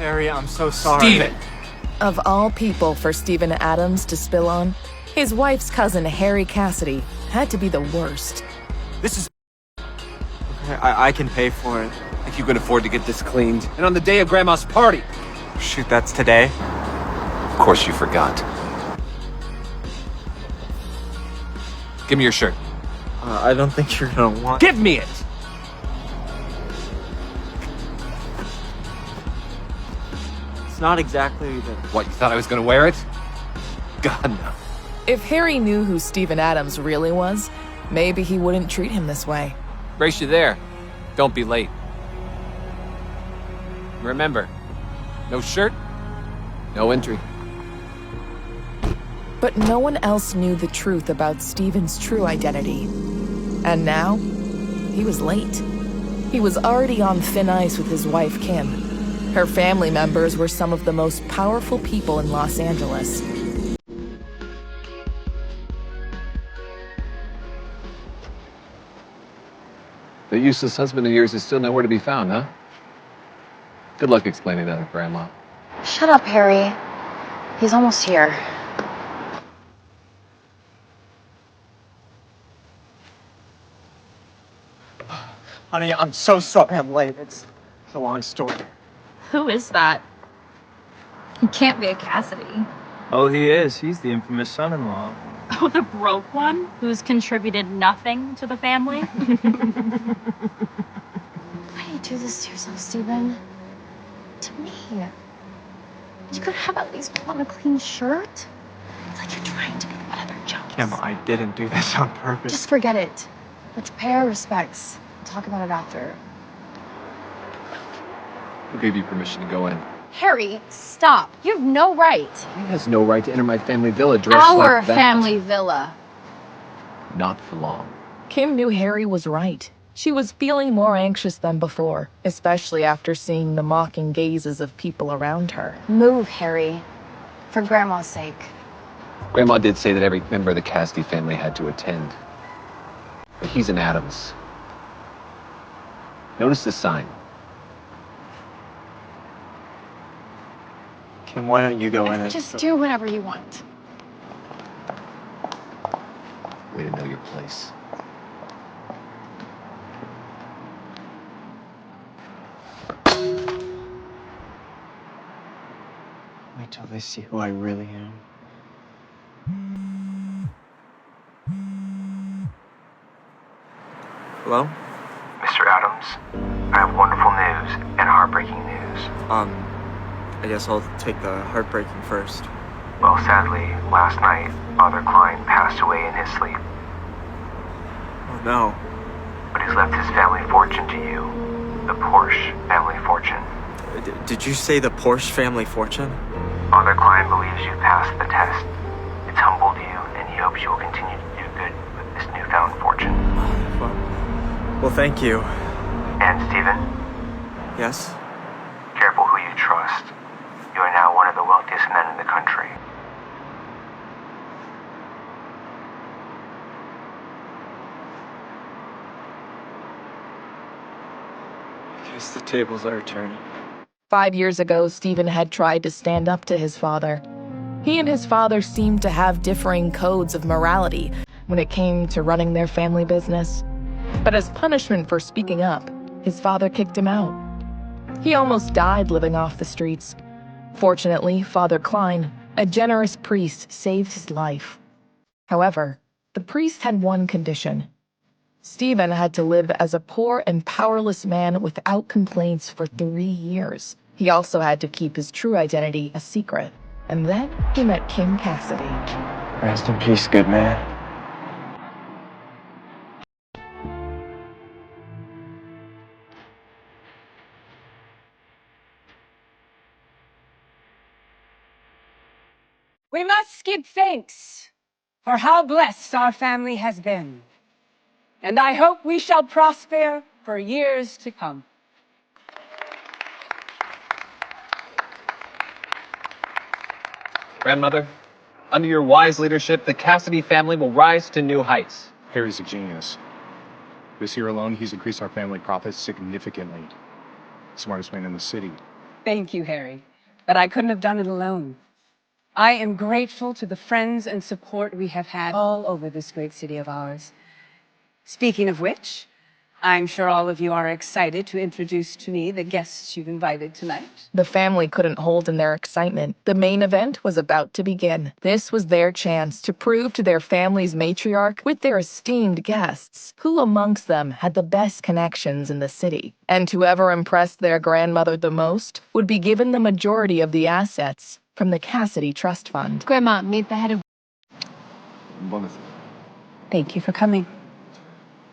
Harry, I'm so sorry. Steven! Of all people for Steven Adams to spill on, his wife's cousin Harry Cassidy had to be the worst. This is... Okay, I can pay for it. If you can afford to get this cleaned. And on the day of Grandma's party. Shoot, that's today? Of course you forgot. Give me your shirt. I don't think you're gonna want... Give me it! It's not exactly the... What, you thought I was gonna wear it? God, no. If Harry knew who Steven Adams really was, maybe he wouldn't treat him this way. Brace you there. Don't be late. Remember, no shirt, no entry. But no one else knew the truth about Steven's true identity. And now, he was late. He was already on thin ice with his wife, Kim. Her family members were some of the most powerful people in Los Angeles. The useless husband of yours is still nowhere to be found, huh? Good luck explaining that to Grandma. Shut up, Harry. He's almost here. Honey, I'm so sorry I'm late. It's a long story. Who is that? He can't be a Cassidy. Oh, he is. He's the infamous son-in-law. Oh, the broke one who's contributed nothing to the family? Why do you do this to yourself, Steven? To me. You could have at least put on a clean shirt. It's like you're trying to be the butt of their jokes. Kim, I didn't do this on purpose. Just forget it. Let's pay our respects. Talk about it after. Who gave you permission to go in? Harry, stop. You have no right. He has no right to enter my family villa dressed Our like that. family villa. Not for long. Kim knew Harry was right. She was feeling more anxious than before, especially after seeing the mocking gazes of people around her. Move, Harry. For Grandma's sake. Grandma did say that every member of the Cassidy family had to attend. But he's an Adams. Notice the sign. Kim, why don't you go in and... Just do whatever you want. Way to know your place. Wait till they see who I really am. Hello? Mr. Adams, I have wonderful news and heartbreaking news. I guess I'll take the heartbreaking first. Well, sadly, last night, Father Klein passed away in his sleep, Oh no. but he's left his family fortune to you. The Porsche family fortune. Did you say the Porsche family fortune? Father Klein believes you passed the test. It's humbled you, and he hopes you will continue to do good with this newfound fortune. Well, thank you. And, Stephen, Yes? careful who you trust. You are now one of the wealthiest men in the country. I guess the tables are turning. 5 years ago, Steven had tried to stand up to his father. He and his father seemed to have differing codes of morality when it came to running their family business. But as punishment for speaking up, his father kicked him out. He almost died living off the streets. Fortunately, Father Klein, a generous priest, saved his life. However, the priest had one condition. Steven had to live as a poor and powerless man without complaints for 3 years. He also had to keep his true identity a secret. And then he met Kim Cassidy. Rest in peace, good man. We must give thanks for how blessed our family has been. And I hope we shall prosper for years to come. Grandmother, under your wise leadership, the Cassidy family will rise to new heights. Harry's a genius. This year alone, he's increased our family profits significantly. Smartest man in the city. Thank you, Harry. But I couldn't have done it alone. I am grateful to the friends and support we have had all over this great city of ours. Speaking of which, I'm sure all of you are excited to introduce to me the guests you've invited tonight. The family couldn't hold in their excitement. The main event was about to begin. This was their chance to prove to their family's matriarch with their esteemed guests who amongst them had the best connections in the city. And whoever impressed their grandmother the most would be given the majority of the assets from the Cassidy Trust Fund. Grandma, meet the head of... Thank you for coming.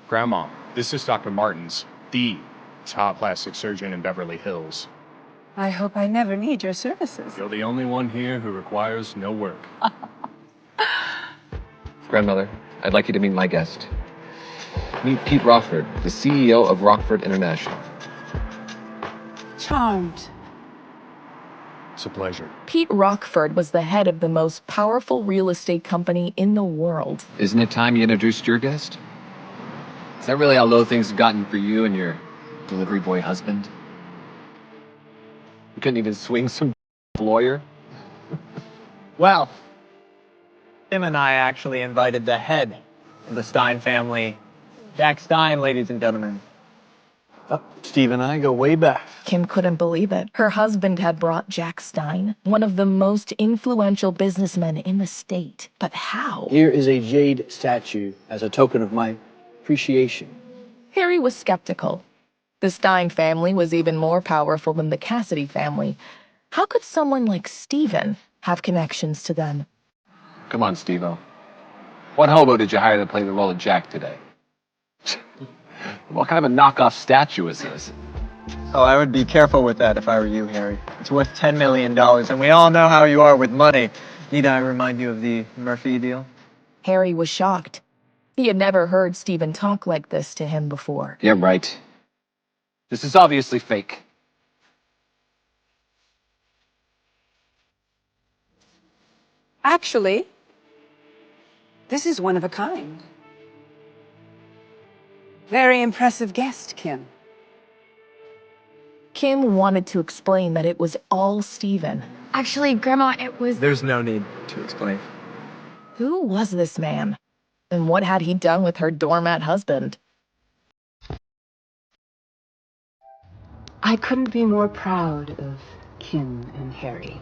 Grandma, this is Dr. Martins, the top plastic surgeon in Beverly Hills. I hope I never need your services. You're the only one here who requires no work. Grandmother, I'd like you to meet my guest. Meet Pete Rockford, the CEO of Rockford International. Charmed. It's a pleasure. Pete Rockford was the head of the most powerful real estate company in the world. Isn't it time you introduced your guest? Is that really how low things have gotten for you and your delivery boy husband? You couldn't even swing some lawyer? Well, Tim and I actually invited the head of the Stein family, Jack Stein, ladies and gentlemen. Steve and I go way back. Kim couldn't believe it. Her husband had brought Jack Stein, one of the most influential businessmen in the state. But how? Here is a jade statue as a token of my appreciation. Harry was skeptical. The Stein family was even more powerful than the Cassidy family. How could someone like Stephen have connections to them? Come on, Steve-O. What hobo did you hire to play the role of Jack today? What kind of a knockoff statue is this? Oh, I would be careful with that if I were you, Harry. It's worth $10 million, and we all know how you are with money. Need I remind you of the Murphy deal? Harry was shocked. He had never heard Stephen talk like this to him before. Yeah, right. This is obviously fake. Actually, this is one of a kind. Very impressive guest, Kim. Kim wanted to explain that it was all Stephen. Actually, Grandma, it was... There's no need to explain. Who was this man? And what had he done with her doormat husband? I couldn't be more proud of Kim and Harry.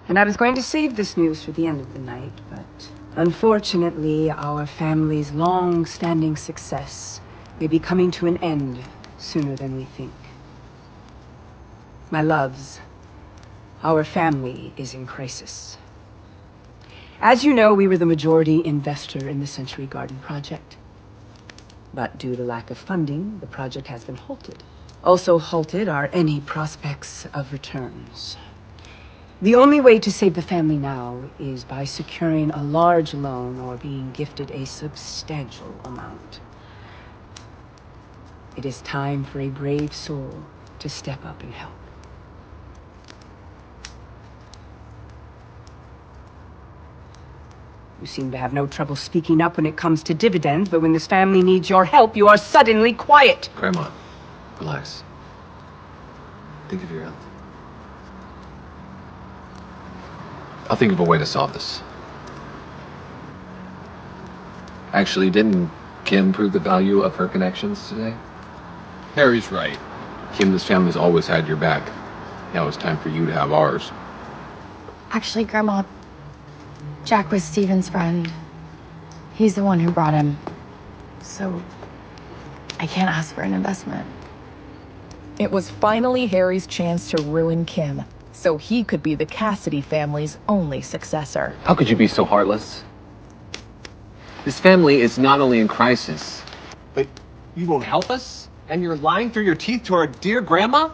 And I was going to save this news for the end of the night, but unfortunately, our family's long-standing success may be coming to an end sooner than we think. My loves, our family is in crisis. As you know, we were the majority investor in the Century Garden project. But due to lack of funding, the project has been halted. Also halted are any prospects of returns. The only way to save the family now is by securing a large loan or being gifted a substantial amount. It is time for a brave soul to step up and help. You seem to have no trouble speaking up when it comes to dividends, but when this family needs your help, you are suddenly quiet. Grandma, relax. Think of your health. I'll think of a way to solve this. Actually, didn't Kim prove the value of her connections today? Harry's right. Kim's family's always had your back. Now it's time for you to have ours. Actually, Grandma, Jack was Stephen's friend. He's the one who brought him. So, I can't ask for an investment. It was finally Harry's chance to ruin Kim, so he could be the Cassidy family's only successor. How could you be so heartless? This family is not only in crisis, but you won't help us? And you're lying through your teeth to our dear grandma?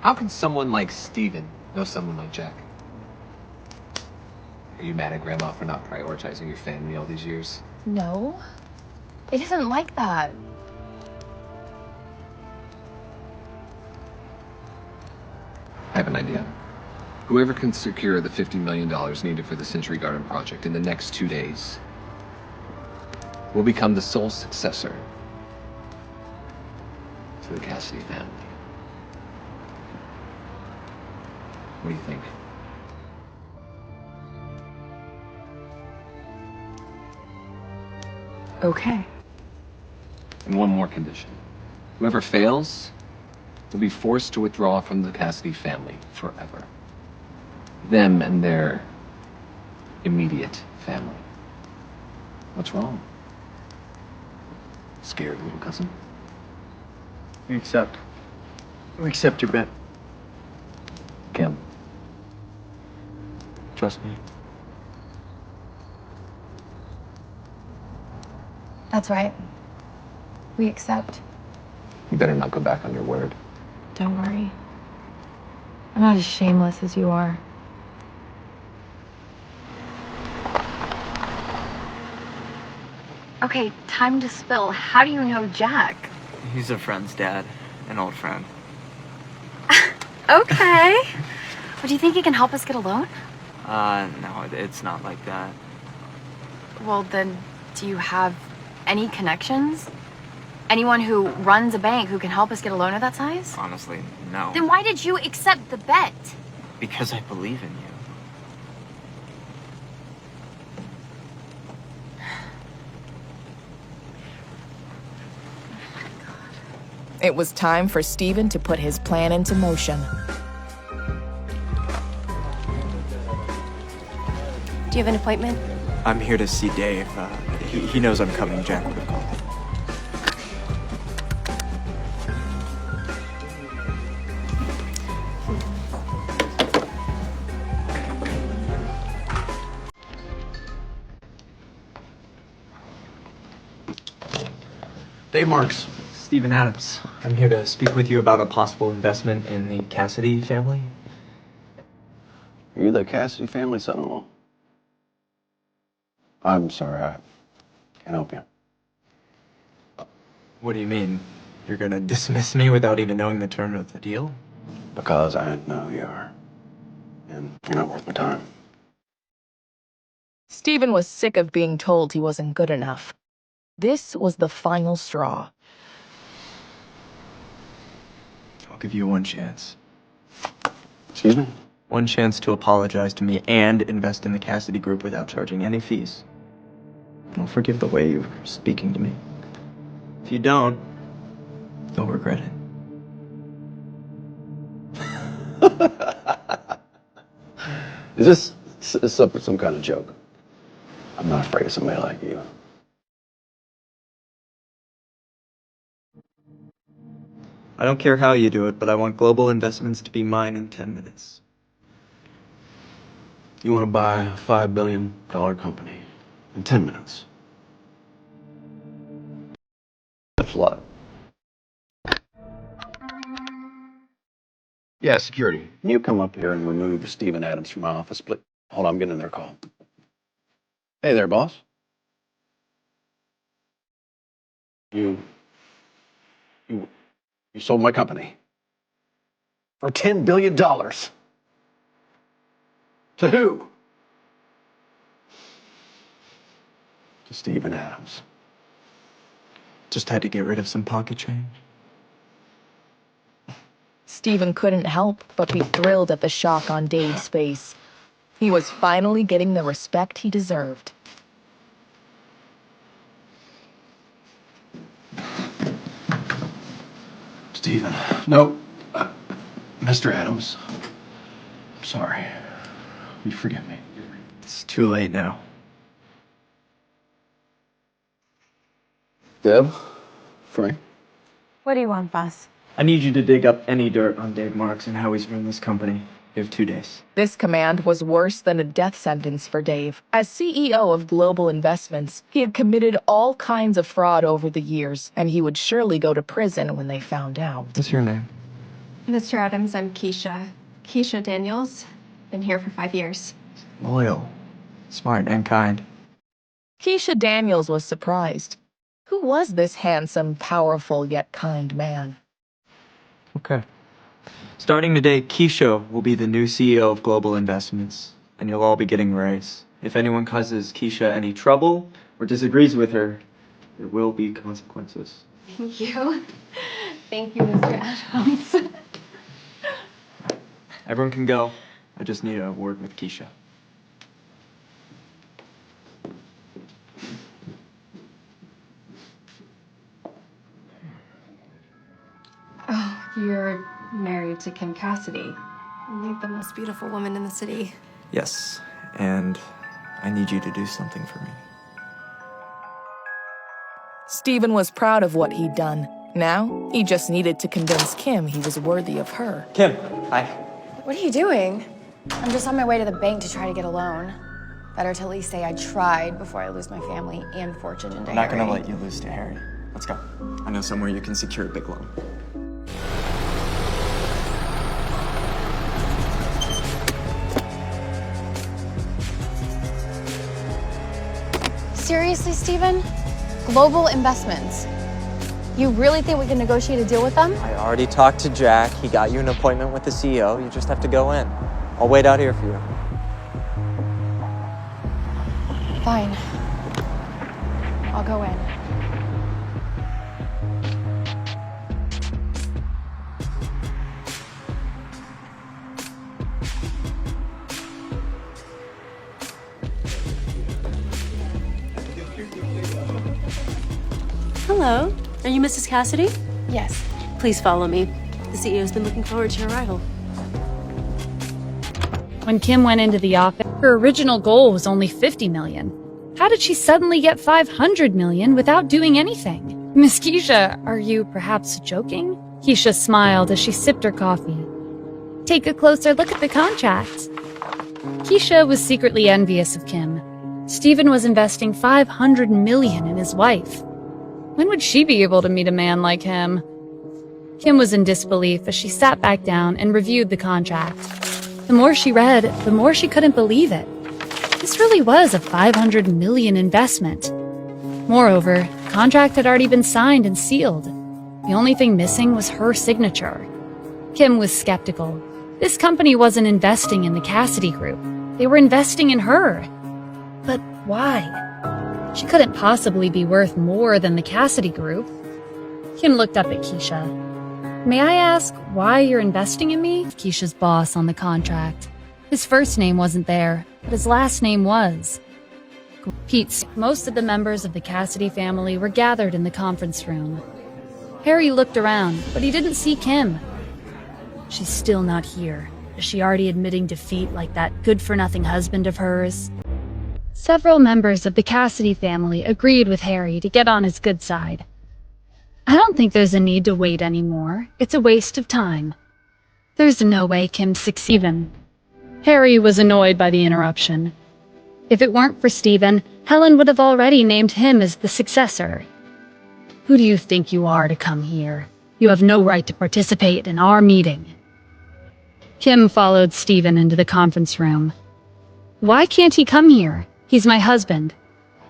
How can someone like Stephen know someone like Jack? Are you mad at Grandma for not prioritizing your family all these years? No, it isn't like that. I have an idea. Whoever can secure the $50 million needed for the Century Garden project in the next 2 days will become the sole successor to the Cassidy family. What do you think? Okay. And one more condition. Whoever fails will be forced to withdraw from the Cassidy family forever. Them and their immediate family. What's wrong? Scared, little cousin? We accept. We accept your bet. Kim. Trust me. That's right. We accept. You better not go back on your word. Don't worry. I'm not as shameless as you are. Okay, time to spill. How do you know Jack? He's a friend's dad, an old friend. Okay. Well, do you think he can help us get a loan? No, it's not like that. Well, then, do you have any connections? Anyone who runs a bank who can help us get a loan of that size? Honestly, no. Then why did you accept the bet? Because I believe in you. It was time for Steven to put his plan into motion. Do you have an appointment? I'm here to see Dave. He knows I'm coming. Jack would have called. Dave Marks. Steven Adams. I'm here to speak with you about a possible investment in the Cassidy family. Are you the Cassidy family son-in-law? I'm sorry, I can't help you. What do you mean? You're gonna dismiss me without even knowing the term of the deal? Because I know you are. And you're not worth my time. Steven was sick of being told he wasn't good enough. This was the final straw. I'll give you one chance. Excuse me? One chance to apologize to me and invest in the Cassidy Group without charging any fees. I'll forgive the way you're speaking to me. If you don't, you'll regret it. Is this some kind of joke? I'm not afraid of somebody like you. I don't care how you do it, but I want global investments to be mine in 10 minutes. You want to buy a $5 billion company in 10 minutes? That's a lot. Yeah, security. Can you come up here and remove Steven Adams from my office, please? Hold on, I'm getting their call. Hey there, boss. You sold my company for $10 billion. To who? To Steven Adams. Just had to get rid of some pocket change. Steven couldn't help but be thrilled at the shock on Dave's face. He was finally getting the respect he deserved. Steven. No. Mr. Adams. I'm sorry. Will you forgive me? It's too late now. Deb? Frank? What do you want, boss? I need you to dig up any dirt on Dave Marks and how he's run this company. You have 2 days. This command was worse than a death sentence for Dave. As CEO of Global Investments, he had committed all kinds of fraud over the years, and he would surely go to prison when they found out. What's your name? Mr. Adams, I'm Keisha. Keisha Daniels. Been here for 5 years. Loyal, smart, and kind. Keisha Daniels was surprised. Who was this handsome, powerful, yet kind man? Okay. Starting today, Keisha will be the new CEO of Global Investments, and you'll all be getting a raise. If anyone causes Keisha any trouble or disagrees with her, there will be consequences. Thank you. Thank you, Mr. Adams. Everyone can go. I just need a word with Keisha. Oh, you're married to Kim Cassidy. Like the most beautiful woman in the city. Yes, and I need you to do something for me. Stephen was proud of what he'd done. Now, he just needed to convince Kim he was worthy of her. Kim, hi. What are you doing? I'm just on my way to the bank to try to get a loan. Better to at least say I tried before I lose my family and fortune into I'm not gonna Harry. let you lose to Harry. Let's go. I know somewhere you can secure a big loan. Seriously, Stephen? Global Investments. You really think we can negotiate a deal with them? I already talked to Jack. He got you an appointment with the CEO. You just have to go in. I'll wait out here for you. Fine. I'll go in. Hello. Are you Mrs. Cassidy? Yes. Please follow me. The CEO's been looking forward to your arrival. When Kim went into the office, her original goal was only 50 million. How did she suddenly get 500 million without doing anything? Miss Keisha, are you perhaps joking? Keisha smiled as she sipped her coffee. Take a closer look at the contract. Keisha was secretly envious of Kim. Stephen was investing 500 million in his wife. When would she be able to meet a man like him? Kim was in disbelief as she sat back down and reviewed the contract. The more she read, the more she couldn't believe it. This really was a 500 million investment. Moreover, the contract had already been signed and sealed. The only thing missing was her signature. Kim was skeptical. This company wasn't investing in the Cassidy Group. They were investing in her. But why? She couldn't possibly be worth more than the Cassidy Group. Kim looked up at Keisha. May I ask why you're investing in me? Keisha's boss on the contract. His first name wasn't there, but his last name was. Pete's. Most of the members of the Cassidy family were gathered in the conference room. Harry looked around, but he didn't see Kim. She's still not here. Is she already admitting defeat like that good-for-nothing husband of hers? Several members of the Cassidy family agreed with Harry to get on his good side. I don't think there's a need to wait anymore. It's a waste of time. There's no way Kim succeeded. Harry was annoyed by the interruption. If it weren't for Stephen, Helen would have already named him as the successor. Who do you think you are to come here? You have no right to participate in our meeting. Kim followed Stephen into the conference room. Why can't he come here? He's my husband.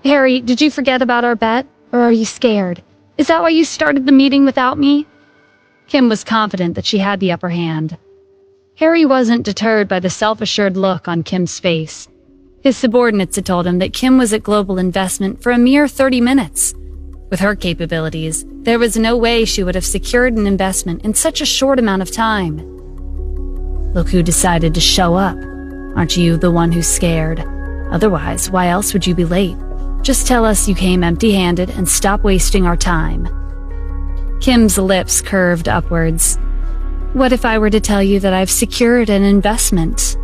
Harry, did you forget about our bet? Or are you scared? Is that why you started the meeting without me? Kim was confident that she had the upper hand. Harry wasn't deterred by the self-assured look on Kim's face. His subordinates had told him that Kim was at Global Investment for a mere 30 minutes. With her capabilities, there was no way she would have secured an investment in such a short amount of time. Look who decided to show up. Aren't you the one who's scared? Otherwise, why else would you be late? Just tell us you came empty-handed and stop wasting our time. Kim's lips curved upwards. What if I were to tell you that I've secured an investment?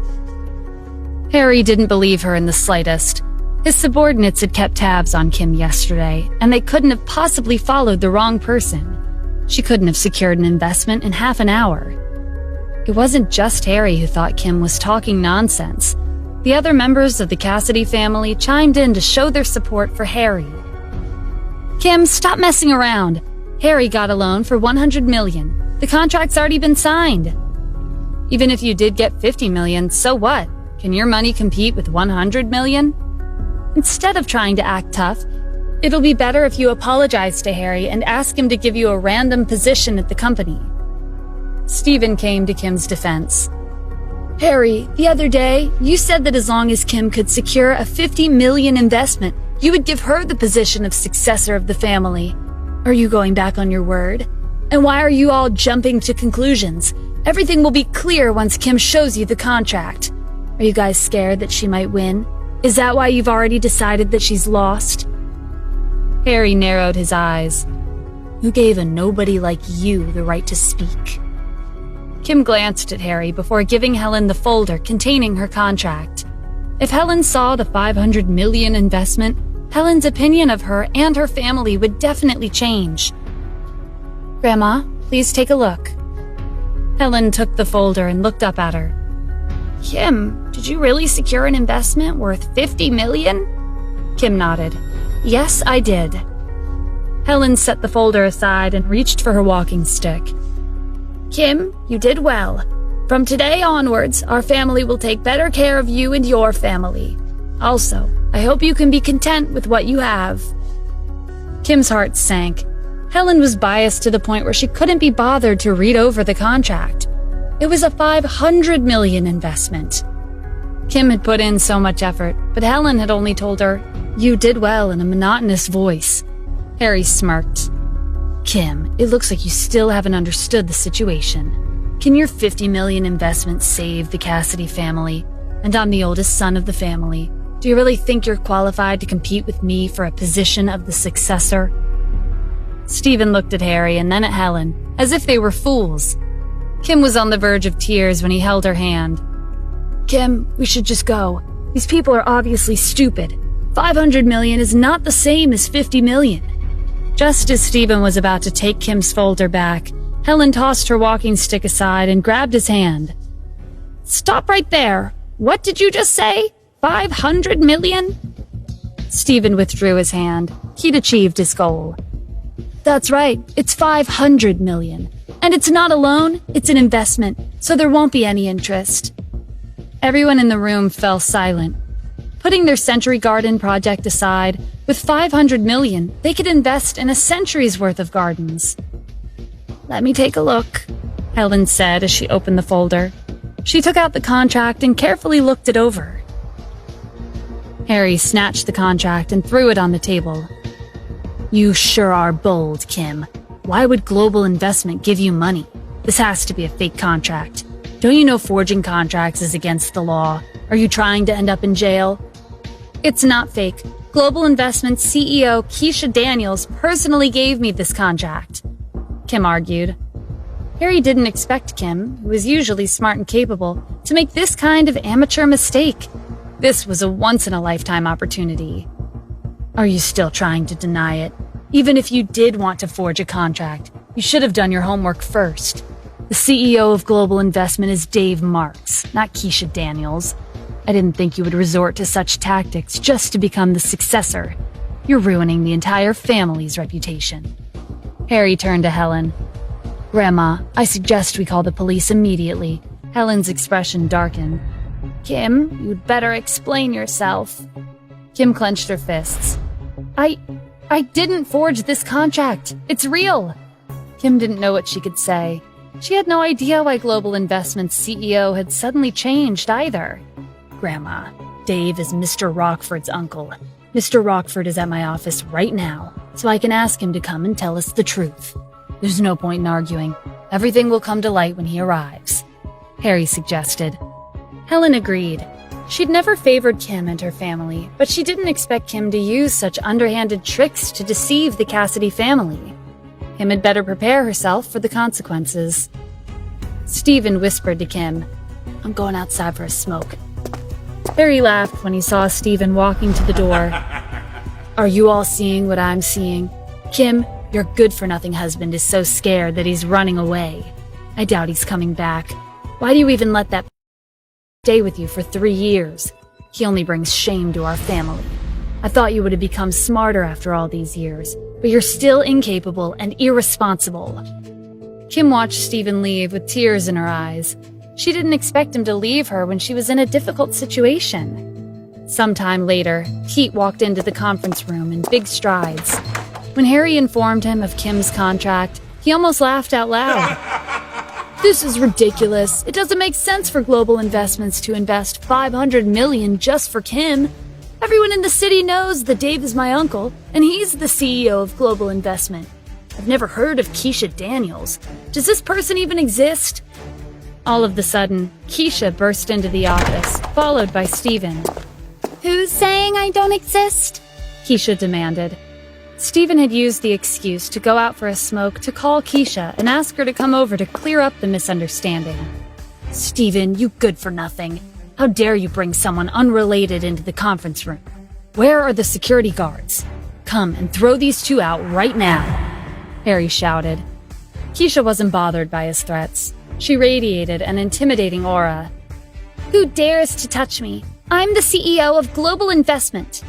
Harry didn't believe her in the slightest. His subordinates had kept tabs on Kim yesterday, and they couldn't have possibly followed the wrong person. She couldn't have secured an investment in half an hour. It wasn't just Harry who thought Kim was talking nonsense. The other members of the Cassidy family chimed in to show their support for Harry. Kim, stop messing around. Harry got a loan for 100 million. The contract's already been signed. Even if you did get 50 million, so what? Can your money compete with 100 million? Instead of trying to act tough, it'll be better if you apologize to Harry and ask him to give you a random position at the company. Stephen came to Kim's defense. Harry, the other day, you said that as long as Kim could secure a 50 million investment, you would give her the position of successor of the family. Are you going back on your word? And why are you all jumping to conclusions? Everything will be clear once Kim shows you the contract. Are you guys scared that she might win? Is that why you've already decided that she's lost? Harry narrowed his eyes. Who gave a nobody like you the right to speak? Kim glanced at Harry before giving Helen the folder containing her contract. If Helen saw the $500 million investment, Helen's opinion of her and her family would definitely change. Grandma, please take a look. Helen took the folder and looked up at her. Kim, did you really secure an investment worth $50 million? Kim nodded. Yes, I did. Helen set the folder aside and reached for her walking stick. Kim, you did well. From today onwards, our family will take better care of you and your family. Also, I hope you can be content with what you have. Kim's heart sank. Helen was biased to the point where she couldn't be bothered to read over the contract. It was a $500 million investment. Kim had put in so much effort, but Helen had only told her, "You did well," in a monotonous voice. Harry smirked. Kim, it looks like you still haven't understood the situation. Can your $50 million investment save the Cassidy family? And I'm the oldest son of the family. Do you really think you're qualified to compete with me for a position of the successor? Stephen looked at Harry and then at Helen, as if they were fools. Kim was on the verge of tears when he held her hand. Kim, we should just go. These people are obviously stupid. $500 million is not the same as $50 million. Just as Stephen was about to take Kim's folder back, Helen tossed her walking stick aside and grabbed his hand. Stop right there. What did you just say? $500 million? Stephen withdrew his hand. He'd achieved his goal. That's right. It's $500 million. And it's not a loan, it's an investment, so there won't be any interest. Everyone in the room fell silent. Putting their Century Garden project aside, with $500 million, they could invest in a century's worth of gardens. Let me take a look, Helen said as she opened the folder. She took out the contract and carefully looked it over. Harry snatched the contract and threw it on the table. You sure are bold, Kim. Why would Global Investment give you money? This has to be a fake contract. Don't you know forging contracts is against the law? Are you trying to end up in jail? It's not fake. Global Investment CEO Keisha Daniels personally gave me this contract, Kim argued. Harry didn't expect Kim, who was usually smart and capable, to make this kind of amateur mistake. This was a once-in-a-lifetime opportunity. Are you still trying to deny it? Even if you did want to forge a contract, you should have done your homework first. The CEO of Global Investment is Dave Marks, not Keisha Daniels. I didn't think you would resort to such tactics just to become the successor. You're ruining the entire family's reputation. Harry turned to Helen. Grandma, I suggest we call the police immediately. Helen's expression darkened. Kim, you'd better explain yourself. Kim clenched her fists. I didn't forge this contract. It's real. Kim didn't know what she could say. She had no idea why Global Investment's CEO had suddenly changed either. Grandma, Dave is Mr. Rockford's uncle. Mr. Rockford is at my office right now, so I can ask him to come and tell us the truth. There's no point in arguing. Everything will come to light when he arrives, Harry suggested. Helen agreed. She'd never favored Kim and her family, but she didn't expect Kim to use such underhanded tricks to deceive the Cassidy family. Kim had better prepare herself for the consequences. Stephen whispered to Kim, I'm going outside for a smoke. Harry laughed when he saw Stephen walking to the door. Are you all seeing what I'm seeing? Kim, your good-for-nothing husband is so scared that he's running away. I doubt he's coming back. Why do you even let that stay with you for 3 years? He only brings shame to our family. I thought you would have become smarter after all these years, but you're still incapable and irresponsible. Kim watched Stephen leave with tears in her eyes. She didn't expect him to leave her when she was in a difficult situation. Sometime later, Pete walked into the conference room in big strides. When Harry informed him of Kim's contract, he almost laughed out loud. This is ridiculous. It doesn't make sense for Global Investments to invest $500 million just for Kim. Everyone in the city knows that Dave is my uncle, and he's the CEO of Global Investment. I've never heard of Keisha Daniels. Does this person even exist? All of the sudden, Keisha burst into the office, followed by Steven. Who's saying I don't exist? Keisha demanded. Steven had used the excuse to go out for a smoke to call Keisha and ask her to come over to clear up the misunderstanding. Steven, you good-for-nothing. How dare you bring someone unrelated into the conference room? Where are the security guards? Come and throw these two out right now, Harry shouted. Keisha wasn't bothered by his threats. She radiated an intimidating aura. Who dares to touch me? I'm the CEO of Global Investment.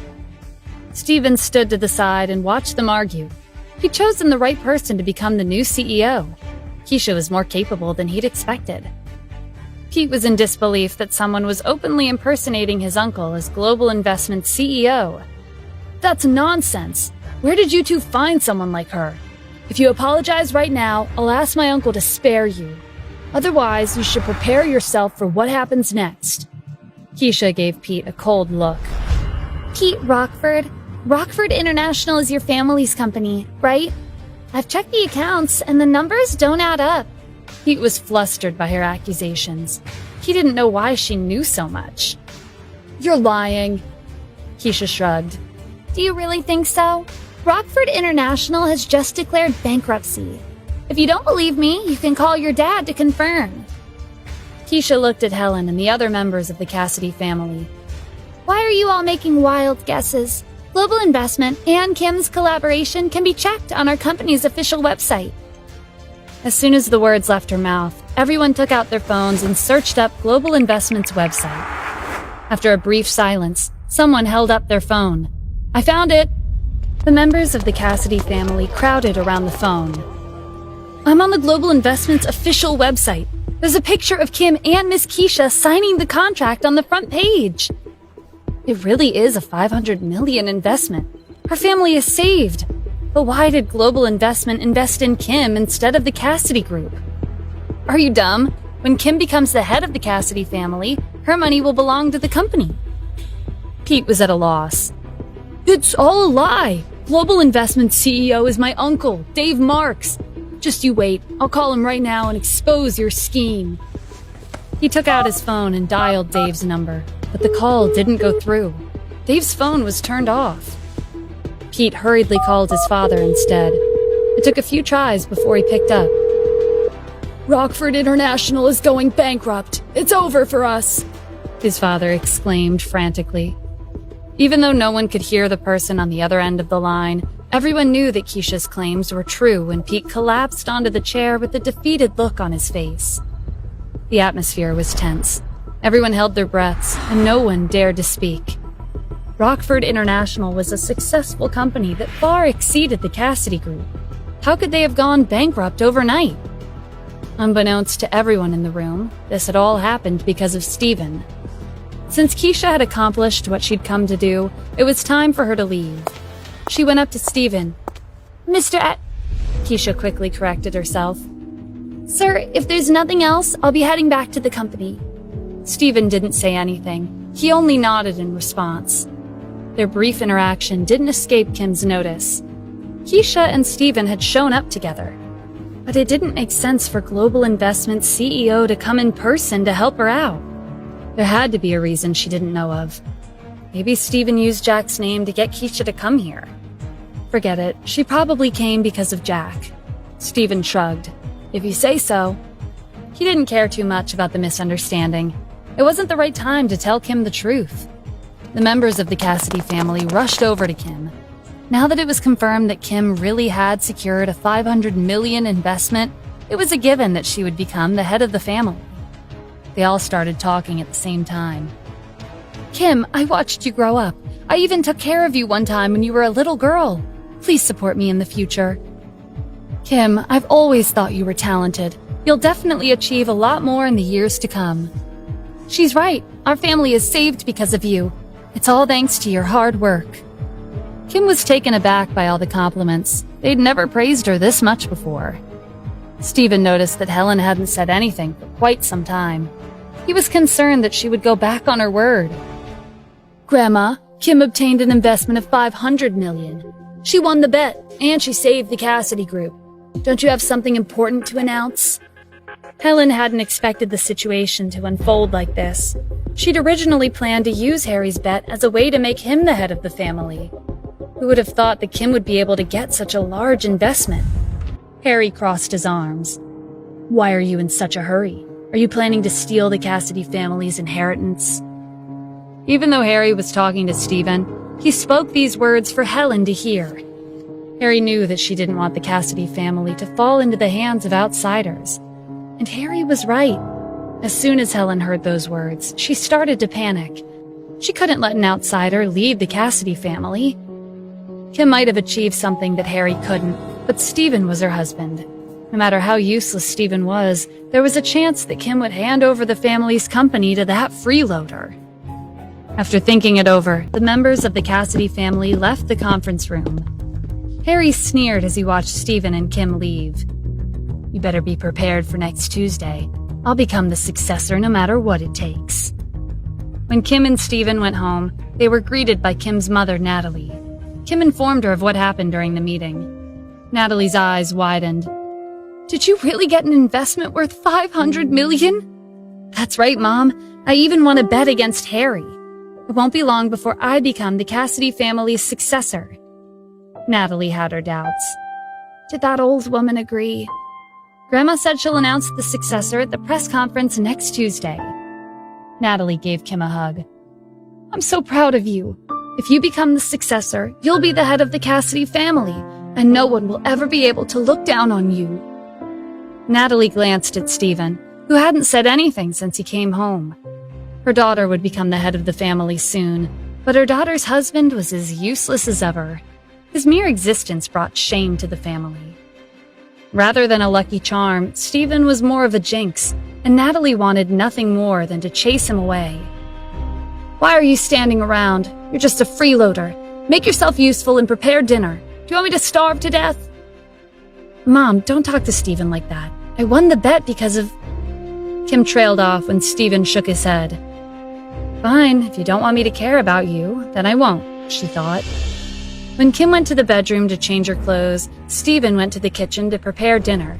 Steven stood to the side and watched them argue. He'd chosen the right person to become the new CEO. Keisha was more capable than he'd expected. Pete was in disbelief that someone was openly impersonating his uncle as Global Investment CEO. That's nonsense. Where did you two find someone like her? If you apologize right now, I'll ask my uncle to spare you. Otherwise, you should prepare yourself for what happens next. Keisha gave Pete a cold look. Pete Rockford? Rockford International is your family's company, right? I've checked the accounts, and the numbers don't add up. Pete was flustered by her accusations. He didn't know why she knew so much. You're lying. Keisha shrugged. Do you really think so? Rockford International has just declared bankruptcy. If you don't believe me, you can call your dad to confirm. Keisha looked at Helen and the other members of the Cassidy family. Why are you all making wild guesses? Global Investment and Kim's collaboration can be checked on our company's official website. As soon as the words left her mouth, everyone took out their phones and searched up Global Investment's website. After a brief silence, someone held up their phone. I found it! The members of the Cassidy family crowded around the phone. I'm on the Global Investment's official website. There's a picture of Kim and Miss Keisha signing the contract on the front page. It really is a $500 million investment. Her family is saved. But why did Global Investment invest in Kim instead of the Cassidy Group? Are you dumb? When Kim becomes the head of the Cassidy family, her money will belong to the company. Pete was at a loss. It's all a lie. Global Investment CEO is my uncle, Dave Marks. Just you wait. I'll call him right now and expose your scheme. He took out his phone and dialed Dave's number, but the call didn't go through. Dave's phone was turned off. Pete hurriedly called his father instead. It took a few tries before he picked up. Rockford International is going bankrupt. It's over for us, his father exclaimed frantically. Even though no one could hear the person on the other end of the line, everyone knew that Keisha's claims were true when Pete collapsed onto the chair with a defeated look on his face. The atmosphere was tense. Everyone held their breaths, and no one dared to speak. Rockford International was a successful company that far exceeded the Cassidy Group. How could they have gone bankrupt overnight? Unbeknownst to everyone in the room, this had all happened because of Steven. Since Keisha had accomplished what she'd come to do, it was time for her to leave. She went up to Steven. Keisha quickly corrected herself. Sir, if there's nothing else, I'll be heading back to the company. Steven didn't say anything. He only nodded in response. Their brief interaction didn't escape Kim's notice. Keisha and Steven had shown up together. But it didn't make sense for Global Investment CEO to come in person to help her out. There had to be a reason she didn't know of. Maybe Steven used Jack's name to get Keisha to come here. Forget it. She probably came because of Jack. Steven shrugged. If you say so. He didn't care too much about the misunderstanding. It wasn't the right time to tell Kim the truth. The members of the Cassidy family rushed over to Kim. Now that it was confirmed that Kim really had secured a $500 million investment, it was a given that she would become the head of the family. They all started talking at the same time. Kim, I watched you grow up. I even took care of you one time when you were a little girl. Please support me in the future. Kim, I've always thought you were talented. You'll definitely achieve a lot more in the years to come. She's right. Our family is saved because of you. It's all thanks to your hard work. Kim was taken aback by all the compliments. They'd never praised her this much before. Steven noticed that Helen hadn't said anything for quite some time. He was concerned that she would go back on her word. Grandma, Kim obtained an investment of $500 million. She won the bet, and she saved the Cassidy Group. Don't you have something important to announce? Helen hadn't expected the situation to unfold like this. She'd originally planned to use Harry's bet as a way to make him the head of the family. Who would have thought that Kim would be able to get such a large investment? Harry crossed his arms. Why are you in such a hurry? Are you planning to steal the Cassidy family's inheritance? Even though Harry was talking to Stephen, he spoke these words for Helen to hear. Harry knew that she didn't want the Cassidy family to fall into the hands of outsiders. And Harry was right. As soon as Helen heard those words, she started to panic. She couldn't let an outsider lead the Cassidy family. Kim might have achieved something that Harry couldn't, but Stephen was her husband. No matter how useless Stephen was, there was a chance that Kim would hand over the family's company to that freeloader. After thinking it over, the members of the Cassidy family left the conference room. Harry sneered as he watched Stephen and Kim leave. You better be prepared for next Tuesday. I'll become the successor no matter what it takes. When Kim and Stephen went home, they were greeted by Kim's mother, Natalie. Kim informed her of what happened during the meeting. Natalie's eyes widened. Did you really get an investment worth $500 million? That's right, Mom. I even won a bet against Harry. It won't be long before I become the Cassidy family's successor. Natalie had her doubts. Did that old woman agree? Grandma said she'll announce the successor at the press conference next Tuesday. Natalie gave Kim a hug. I'm so proud of you. If you become the successor, you'll be the head of the Cassidy family, and no one will ever be able to look down on you. Natalie glanced at Stephen, who hadn't said anything since he came home. Her daughter would become the head of the family soon, but her daughter's husband was as useless as ever. His mere existence brought shame to the family. Rather than a lucky charm, Stephen was more of a jinx, and Natalie wanted nothing more than to chase him away. Why are you standing around? You're just a freeloader. Make yourself useful and prepare dinner. Do you want me to starve to death? Mom, don't talk to Stephen like that. I won the bet because of... Kim trailed off when Stephen shook his head. Fine, if you don't want me to care about you, then I won't, she thought. When Kim went to the bedroom to change her clothes, Stephen went to the kitchen to prepare dinner.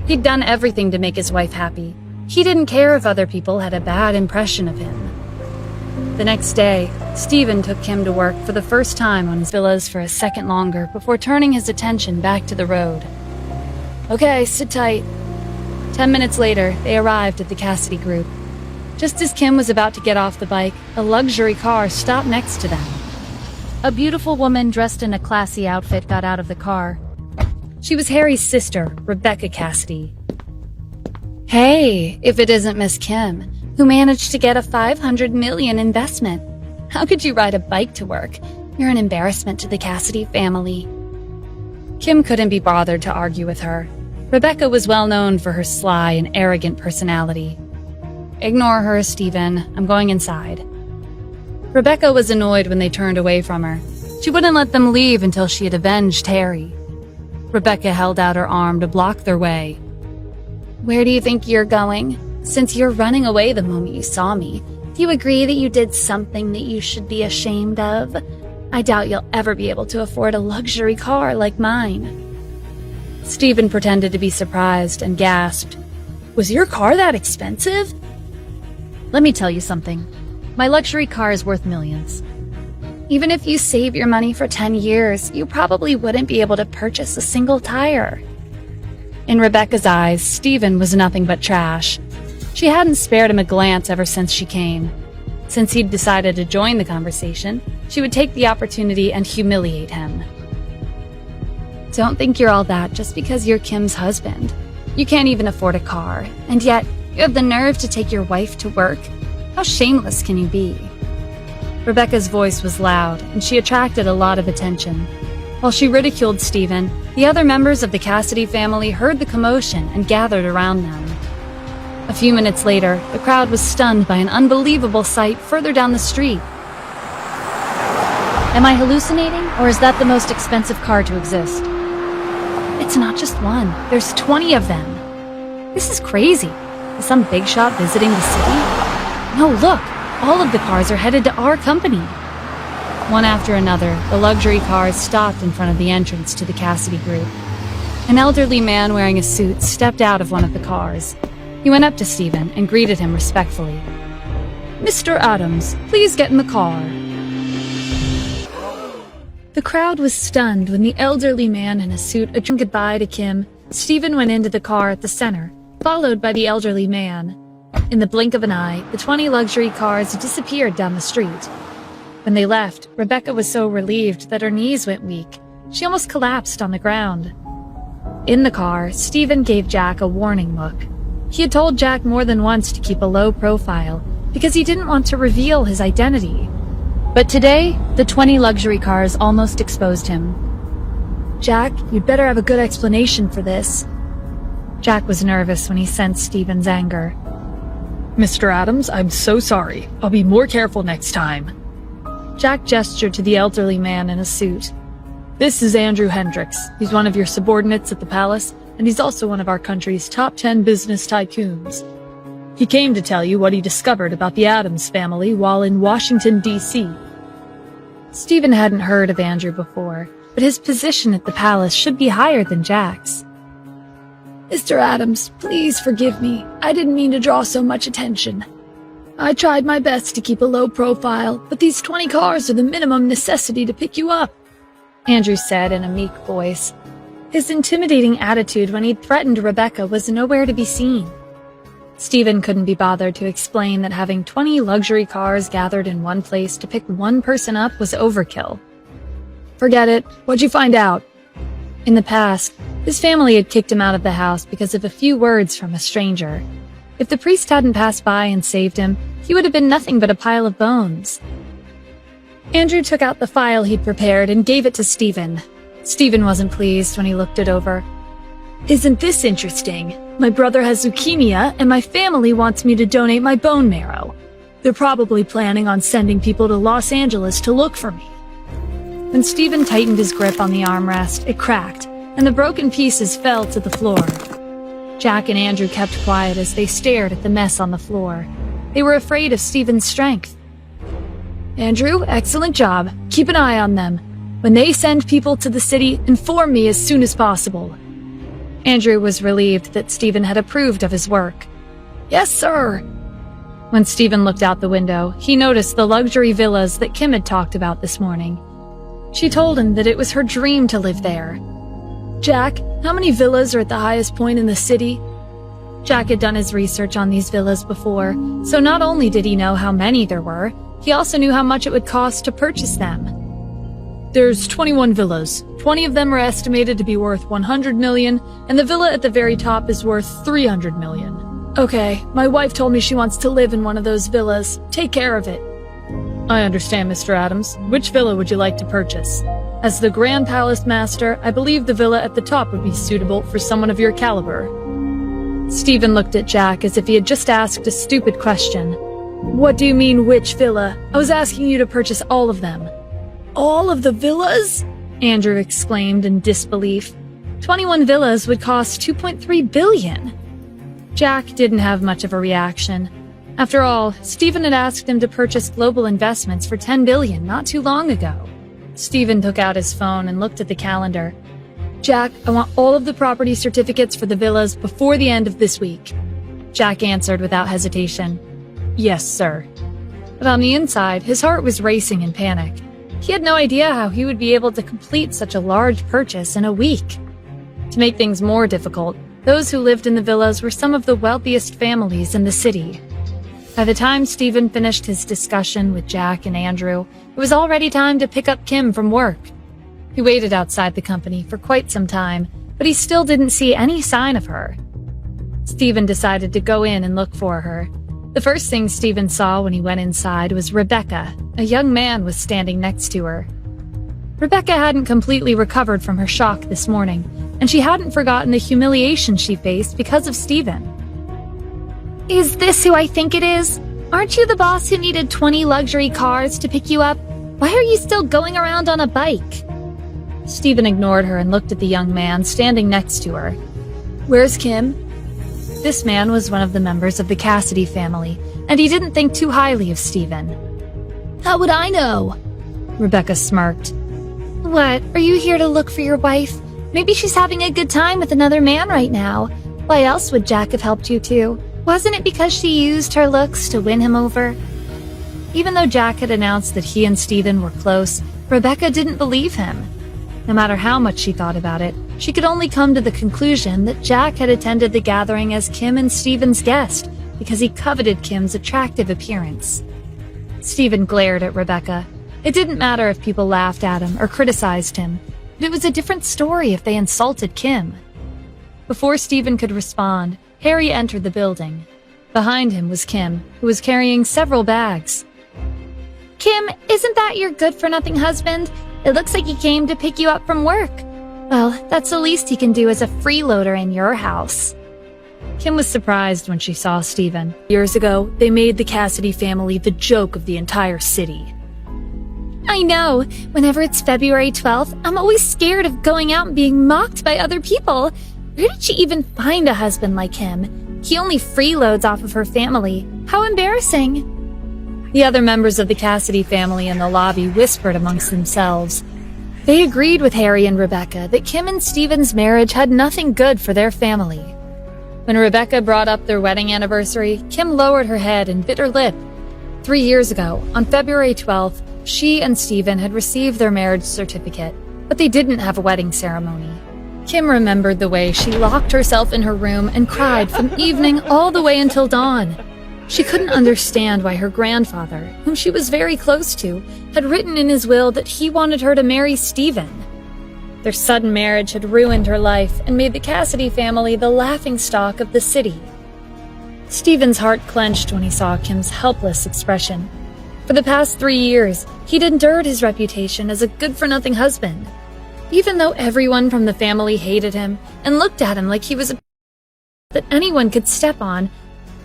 He'd done everything to make his wife happy. He didn't care if other people had a bad impression of him. The next day, Stephen took Kim to work for the first time on his villas for a second longer before turning his attention back to the road. Okay, sit tight. 10 minutes later, they arrived at the Cassidy group. Just as Kim was about to get off the bike, a luxury car stopped next to them. A beautiful woman dressed in a classy outfit got out of the car. She was Harry's sister, Rebecca Cassidy. Hey, if it isn't Miss Kim, who managed to get a $500 million investment. How could you ride a bike to work? You're an embarrassment to the Cassidy family. Kim couldn't be bothered to argue with her. Rebecca was well known for her sly and arrogant personality. Ignore her, Stephen. I'm going inside. Rebecca was annoyed when they turned away from her. She wouldn't let them leave until she had avenged Harry. Rebecca held out her arm to block their way. Where do you think you're going? Since you're running away the moment you saw me, do you agree that you did something that you should be ashamed of? I doubt you'll ever be able to afford a luxury car like mine. Stephen pretended to be surprised and gasped. Was your car that expensive? Let me tell you something. My luxury car is worth millions. Even if you save your money for 10 years, you probably wouldn't be able to purchase a single tire. In Rebecca's eyes, Stephen was nothing but trash. She hadn't spared him a glance ever since she came. Since he'd decided to join the conversation, she would take the opportunity and humiliate him. Don't think you're all that just because you're Kim's husband. You can't even afford a car, and yet you have the nerve to take your wife to work. How shameless can you be? Rebecca's voice was loud, and she attracted a lot of attention. While she ridiculed Stephen, the other members of the Cassidy family heard the commotion and gathered around them. A few minutes later, the crowd was stunned by an unbelievable sight further down the street. Am I hallucinating, or is that the most expensive car to exist? It's not just one. There's 20 of them. This is crazy. Is some big shot visiting the city? No, look! All of the cars are headed to our company. One after another, the luxury cars stopped in front of the entrance to the Cassidy group. An elderly man wearing a suit stepped out of one of the cars. He went up to Stephen and greeted him respectfully. "Mr. Adams, please get in the car." The crowd was stunned when the elderly man in a suit addressed goodbye to Kim. Stephen went into the car at the center, followed by the elderly man. In the blink of an eye, the 20 luxury cars disappeared down the street. When they left, Rebecca was so relieved that her knees went weak. She almost collapsed on the ground. In the car, Stephen gave Jack a warning look. He had told Jack more than once to keep a low profile because he didn't want to reveal his identity. But today, the 20 luxury cars almost exposed him. "Jack, you'd better have a good explanation for this." Jack was nervous when he sensed Stephen's anger. "Mr. Adams, I'm so sorry. I'll be more careful next time." Jack gestured to the elderly man in a suit. "This is Andrew Hendricks. He's one of your subordinates at the palace, and he's also one of our country's top 10 business tycoons. He came to tell you what he discovered about the Adams family while in Washington, D.C. Stephen hadn't heard of Andrew before, but his position at the palace should be higher than Jack's. "Mr. Adams, please forgive me. I didn't mean to draw so much attention. I tried my best to keep a low profile, but these 20 cars are the minimum necessity to pick you up," Andrew said in a meek voice. His intimidating attitude when he'd threatened Rebecca was nowhere to be seen. Stephen couldn't be bothered to explain that having 20 luxury cars gathered in one place to pick one person up was overkill. "Forget it. What'd you find out?" In the past, his family had kicked him out of the house because of a few words from a stranger. If the priest hadn't passed by and saved him, he would have been nothing but a pile of bones. Andrew took out the file he'd prepared and gave it to Stephen. Stephen wasn't pleased when he looked it over. "Isn't this interesting? My brother has leukemia, and my family wants me to donate my bone marrow. They're probably planning on sending people to Los Angeles to look for me." When Stephen tightened his grip on the armrest, it cracked, and the broken pieces fell to the floor. Jack and Andrew kept quiet as they stared at the mess on the floor. They were afraid of Stephen's strength. "Andrew, excellent job. Keep an eye on them. When they send people to the city, inform me as soon as possible." Andrew was relieved that Stephen had approved of his work. "Yes, sir." When Stephen looked out the window, he noticed the luxury villas that Kim had talked about this morning. She told him that it was her dream to live there. "Jack, how many villas are at the highest point in the city?" Jack had done his research on these villas before, so not only did he know how many there were, he also knew how much it would cost to purchase them. "There's 21 villas. 20 of them are estimated to be worth 100 million, and the villa at the very top is worth 300 million. Okay, my wife told me she wants to live in one of those villas. Take care of it." "I understand, Mr. Adams. Which villa would you like to purchase? As the Grand Palace Master, I believe the villa at the top would be suitable for someone of your caliber." Stephen looked at Jack as if he had just asked a stupid question. "What do you mean, which villa? I was asking you to purchase all of them." "All of the villas?" Andrew exclaimed in disbelief. 21 villas would cost 2.3 billion. Jack didn't have much of a reaction. After all, Stephen had asked him to purchase global investments for 10 billion not too long ago. Stephen took out his phone and looked at the calendar. "Jack, I want all of the property certificates for the villas before the end of this week." Jack answered without hesitation. "Yes, sir." But on the inside, his heart was racing in panic. He had no idea how he would be able to complete such a large purchase in a week. To make things more difficult, those who lived in the villas were some of the wealthiest families in the city. By the time Stephen finished his discussion with Jack and Andrew, it was already time to pick up Kim from work. He waited outside the company for quite some time, but he still didn't see any sign of her. Stephen decided to go in and look for her. The first thing Stephen saw when he went inside was Rebecca. A young man was standing next to her. Rebecca hadn't completely recovered from her shock this morning, and she hadn't forgotten the humiliation she faced because of Stephen. "Is this who I think it is? Aren't you the boss who needed 20 luxury cars to pick you up? Why are you still going around on a bike?" Stephen ignored her and looked at the young man standing next to her. "Where's Kim?" This man was one of the members of the Cassidy family, and he didn't think too highly of Stephen. "How would I know?" Rebecca smirked. "What, are you here to look for your wife? Maybe she's having a good time with another man right now. Why else would Jack have helped you two? Wasn't it because she used her looks to win him over? Even though Jack had announced that he and Stephen were close, Rebecca didn't believe him. No matter how much she thought about it, she could only come to the conclusion that Jack had attended the gathering as Kim and Stephen's guest because he coveted Kim's attractive appearance. Stephen glared at Rebecca. It didn't matter if people laughed at him or criticized him, but it was a different story if they insulted Kim. Before Stephen could respond, Harry entered the building. Behind him was Kim, who was carrying several bags. Kim, isn't that your good-for-nothing husband? It looks like he came to pick you up from work. Well, that's the least he can do as a freeloader in your house. Kim was surprised when she saw Stephen. Years ago, they made the Cassidy family the joke of the entire city. I know. Whenever it's February 12th, I'm always scared of going out and being mocked by other people. Where did she even find a husband like him? He only freeloads off of her family. How embarrassing. The other members of the Cassidy family in the lobby whispered amongst themselves. They agreed with Harry and Rebecca that Kim and Stephen's marriage had nothing good for their family. When Rebecca brought up their wedding anniversary, Kim lowered her head and bit her lip. 3 years ago, on February 12th, she and Stephen had received their marriage certificate, but they didn't have a wedding ceremony. Kim remembered the way she locked herself in her room and cried from evening all the way until dawn. She couldn't understand why her grandfather, whom she was very close to, had written in his will that he wanted her to marry Stephen. Their sudden marriage had ruined her life and made the Cassidy family the laughingstock of the city. Stephen's heart clenched when he saw Kim's helpless expression. For the past 3 years, he'd endured his reputation as a good-for-nothing husband. Even though everyone from the family hated him and looked at him like he was a that anyone could step on,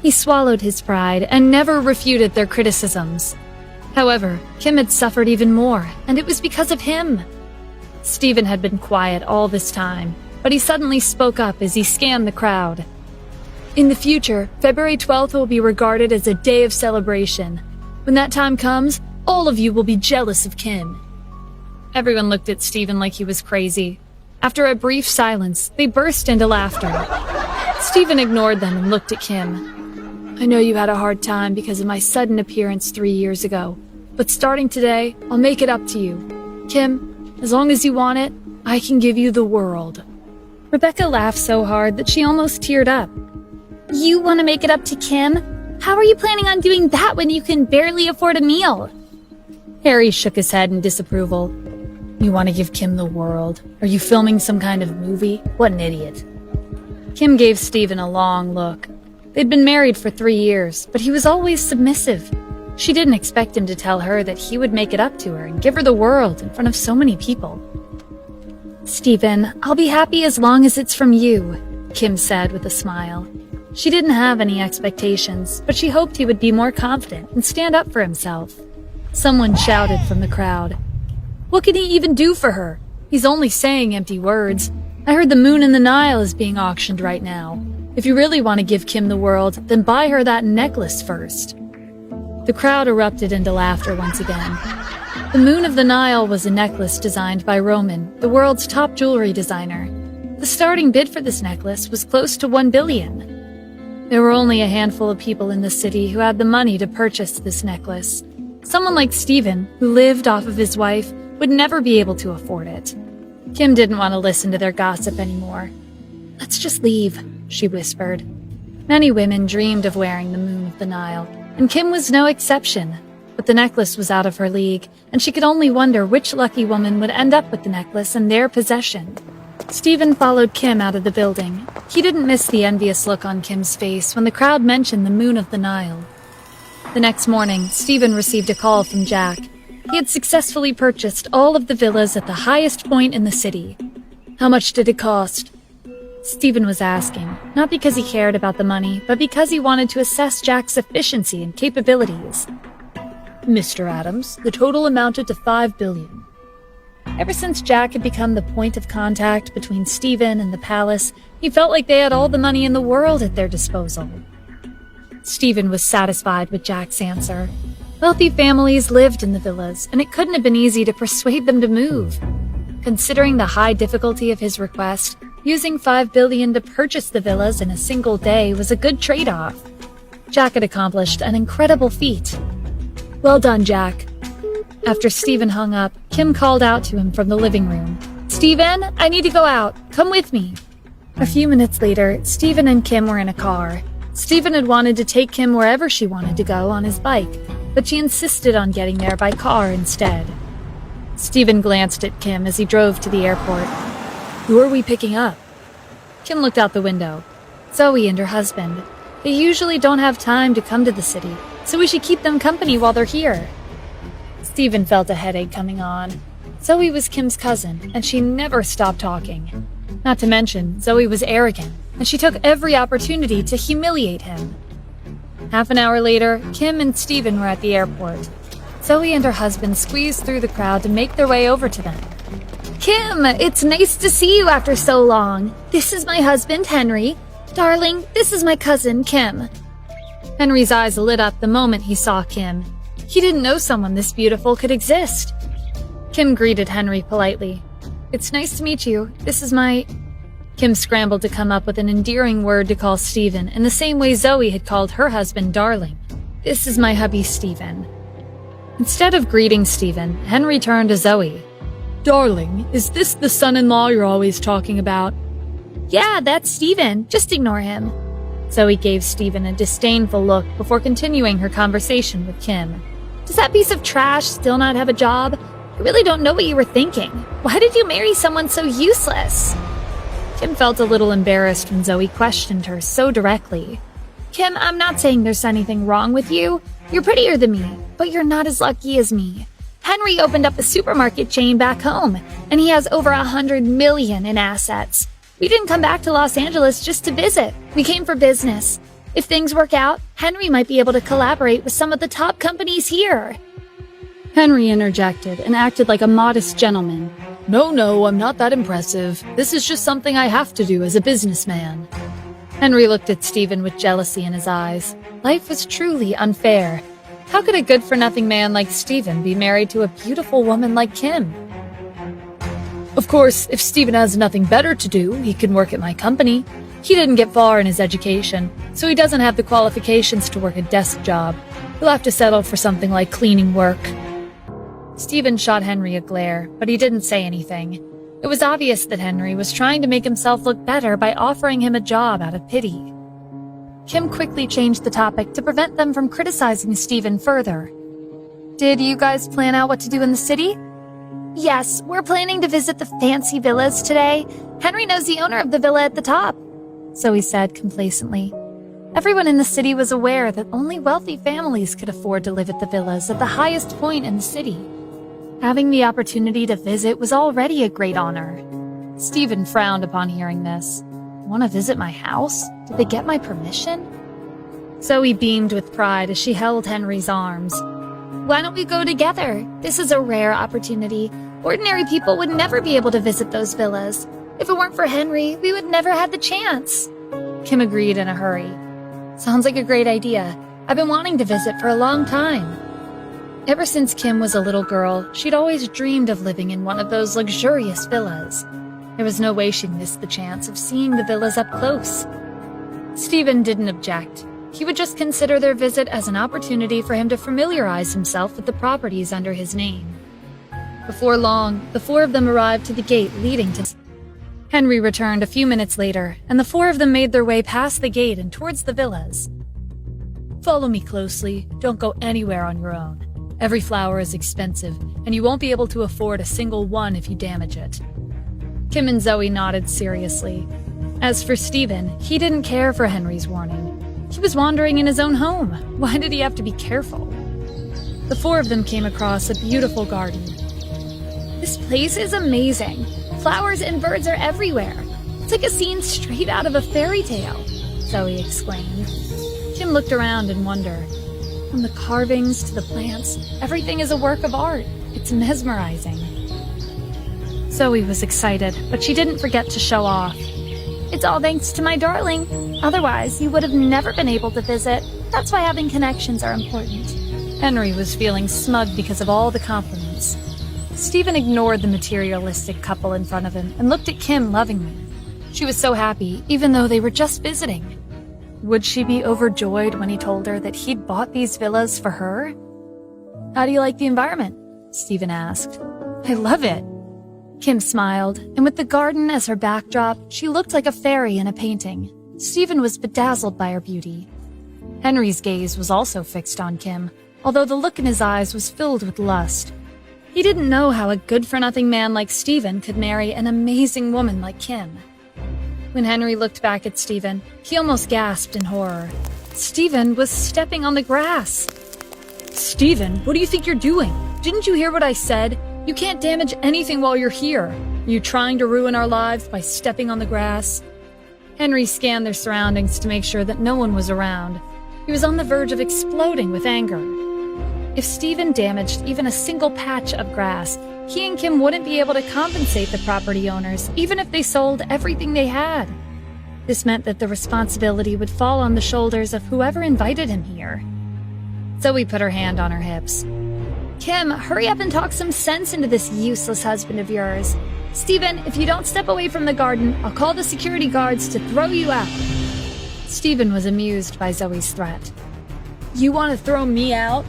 he swallowed his pride and never refuted their criticisms. However, Kim had suffered even more, and it was because of him. Stephen had been quiet all this time, but he suddenly spoke up as he scanned the crowd. In the future, February 12th will be regarded as a day of celebration. When that time comes, all of you will be jealous of Kim. Everyone looked at Stephen like he was crazy. After a brief silence, they burst into laughter. Stephen ignored them and looked at Kim. I know you had a hard time because of my sudden appearance 3 years ago, but starting today, I'll make it up to you. Kim, as long as you want it, I can give you the world. Rebecca laughed so hard that she almost teared up. You want to make it up to Kim? How are you planning on doing that when you can barely afford a meal? Harry shook his head in disapproval. You want to give Kim the world? Are you filming some kind of movie? What an idiot. Kim gave Stephen a long look. They'd been married for 3 years, but he was always submissive. She didn't expect him to tell her that he would make it up to her and give her the world in front of so many people. Stephen, I'll be happy as long as it's from you, Kim said with a smile. She didn't have any expectations, but she hoped he would be more confident and stand up for himself. Someone shouted from the crowd. What can he even do for her? He's only saying empty words. I heard the moon in the Nile is being auctioned right now. If you really want to give Kim the world, then buy her that necklace first. The crowd erupted into laughter once again. The Moon of the Nile was a necklace designed by Roman, the world's top jewelry designer. The starting bid for this necklace was close to $1 billion. There were only a handful of people in the city who had the money to purchase this necklace. Someone like Stephen, who lived off of his wife, would never be able to afford it. Kim didn't want to listen to their gossip anymore. Let's just leave, she whispered. Many women dreamed of wearing the Moon of the Nile, and Kim was no exception. But the necklace was out of her league, and she could only wonder which lucky woman would end up with the necklace in their possession. Stephen followed Kim out of the building. He didn't miss the envious look on Kim's face when the crowd mentioned the Moon of the Nile. The next morning, Stephen received a call from Jack. He had successfully purchased all of the villas at the highest point in the city. How much did it cost? Stephen was asking, not because he cared about the money, but because he wanted to assess Jack's efficiency and capabilities. Mr. Adams, the total amounted to $5 billion. Ever since Jack had become the point of contact between Stephen and the palace, he felt like they had all the money in the world at their disposal. Stephen was satisfied with Jack's answer. Wealthy families lived in the villas, and it couldn't have been easy to persuade them to move. Considering the high difficulty of his request, Using $5 billion to purchase the villas in a single day was a good trade-off. Jack had accomplished an incredible feat. Well done, Jack. After Stephen hung up, Kim called out to him from the living room. Stephen, I need to go out. Come with me. A few minutes later, Stephen and Kim were in a car. Stephen had wanted to take Kim wherever she wanted to go on his bike, but she insisted on getting there by car instead. Stephen glanced at Kim as he drove to the airport. Who are we picking up? Kim looked out the window. Zoe and her husband. They usually don't have time to come to the city, so we should keep them company while they're here. Stephen felt a headache coming on. Zoe was Kim's cousin, and she never stopped talking. Not to mention, Zoe was arrogant, and she took every opportunity to humiliate him. Half an hour later, Kim and Stephen were at the airport. Zoe and her husband squeezed through the crowd to make their way over to them. Kim, it's nice to see you after so long. This is my husband, Henry. Darling, this is my cousin, Kim. Henry's eyes lit up the moment he saw Kim. He didn't know someone this beautiful could exist. Kim greeted Henry politely. It's nice to meet you. This is my... Kim scrambled to come up with an endearing word to call Stephen in the same way Zoe had called her husband darling. This is my hubby, Stephen. Instead of greeting Stephen, Henry turned to Zoe. Darling, is this the son-in-law you're always talking about? Yeah, that's Stephen. Just ignore him. Zoe gave Stephen a disdainful look before continuing her conversation with Kim. Does that piece of trash still not have a job? I really don't know what you were thinking. Why did you marry someone so useless? Kim felt a little embarrassed when Zoe questioned her so directly. Kim, I'm not saying there's anything wrong with you. You're prettier than me, but you're not as lucky as me. Henry opened up a supermarket chain back home, and he has over $100 million in assets. We didn't come back to Los Angeles just to visit. We came for business. If things work out, Henry might be able to collaborate with some of the top companies here. Henry interjected and acted like a modest gentleman. No, I'm not that impressive. This is just something I have to do as a businessman. Henry looked at Stephen with jealousy in his eyes. Life was truly unfair. How could a good-for-nothing man like Stephen be married to a beautiful woman like Kim? Of course, if Stephen has nothing better to do, he can work at my company. He didn't get far in his education, so he doesn't have the qualifications to work a desk job. He'll have to settle for something like cleaning work. Stephen shot Henry a glare, but he didn't say anything. It was obvious that Henry was trying to make himself look better by offering him a job out of pity. Kim quickly changed the topic to prevent them from criticizing Stephen further. Did you guys plan out what to do in the city? Yes, we're planning to visit the fancy villas today. Henry knows the owner of the villa at the top, Zoe said complacently. Everyone in the city was aware that only wealthy families could afford to live at the villas at the highest point in the city. Having the opportunity to visit was already a great honor. Stephen frowned upon hearing this. Want to visit my house? Did they get my permission? Zoe beamed with pride as she held Henry's arms. Why don't we go together? This is a rare opportunity. Ordinary people would never be able to visit those villas. If it weren't for Henry, we would never have the chance. Kim agreed in a hurry. Sounds like a great idea. I've been wanting to visit for a long time. Ever since Kim was a little girl, she'd always dreamed of living in one of those luxurious villas. There was no way she'd miss the chance of seeing the villas up close. Stephen didn't object. He would just consider their visit as an opportunity for him to familiarize himself with the properties under his name. Before long, the four of them arrived to the gate leading to... Henry returned a few minutes later, and the four of them made their way past the gate and towards the villas. Follow me closely. Don't go anywhere on your own. Every flower is expensive, and you won't be able to afford a single one if you damage it. Kim and Zoe nodded seriously. As for Stephen, he didn't care for Henry's warning. He was wandering in his own home. Why did he have to be careful? The four of them came across a beautiful garden. This place is amazing. Flowers and birds are everywhere. It's like a scene straight out of a fairy tale, Zoe exclaimed. Kim looked around in wonder. From the carvings to the plants, everything is a work of art. It's mesmerizing. Zoe was excited, but she didn't forget to show off. It's all thanks to my darling. Otherwise, you would have never been able to visit. That's why having connections are important. Henry was feeling smug because of all the compliments. Stephen ignored the materialistic couple in front of him and looked at Kim lovingly. She was so happy, even though they were just visiting. Would she be overjoyed when he told her that he'd bought these villas for her? How do you like the environment? Stephen asked. I love it. Kim smiled, and with the garden as her backdrop, she looked like a fairy in a painting. Stephen was bedazzled by her beauty. Henry's gaze was also fixed on Kim, although the look in his eyes was filled with lust. He didn't know how a good-for-nothing man like Stephen could marry an amazing woman like Kim. When Henry looked back at Stephen, he almost gasped in horror. Stephen was stepping on the grass. Stephen, what do you think you're doing? Didn't you hear what I said? You can't damage anything while you're here. Are you trying to ruin our lives by stepping on the grass? Henry scanned their surroundings to make sure that no one was around. He was on the verge of exploding with anger. If Stephen damaged even a single patch of grass, he and Kim wouldn't be able to compensate the property owners, even if they sold everything they had. This meant that the responsibility would fall on the shoulders of whoever invited him here. Zoe put her hand on her hips. Kim, hurry up and talk some sense into this useless husband of yours. Stephen, if you don't step away from the garden, I'll call the security guards to throw you out. Stephen was amused by Zoe's threat. You want to throw me out?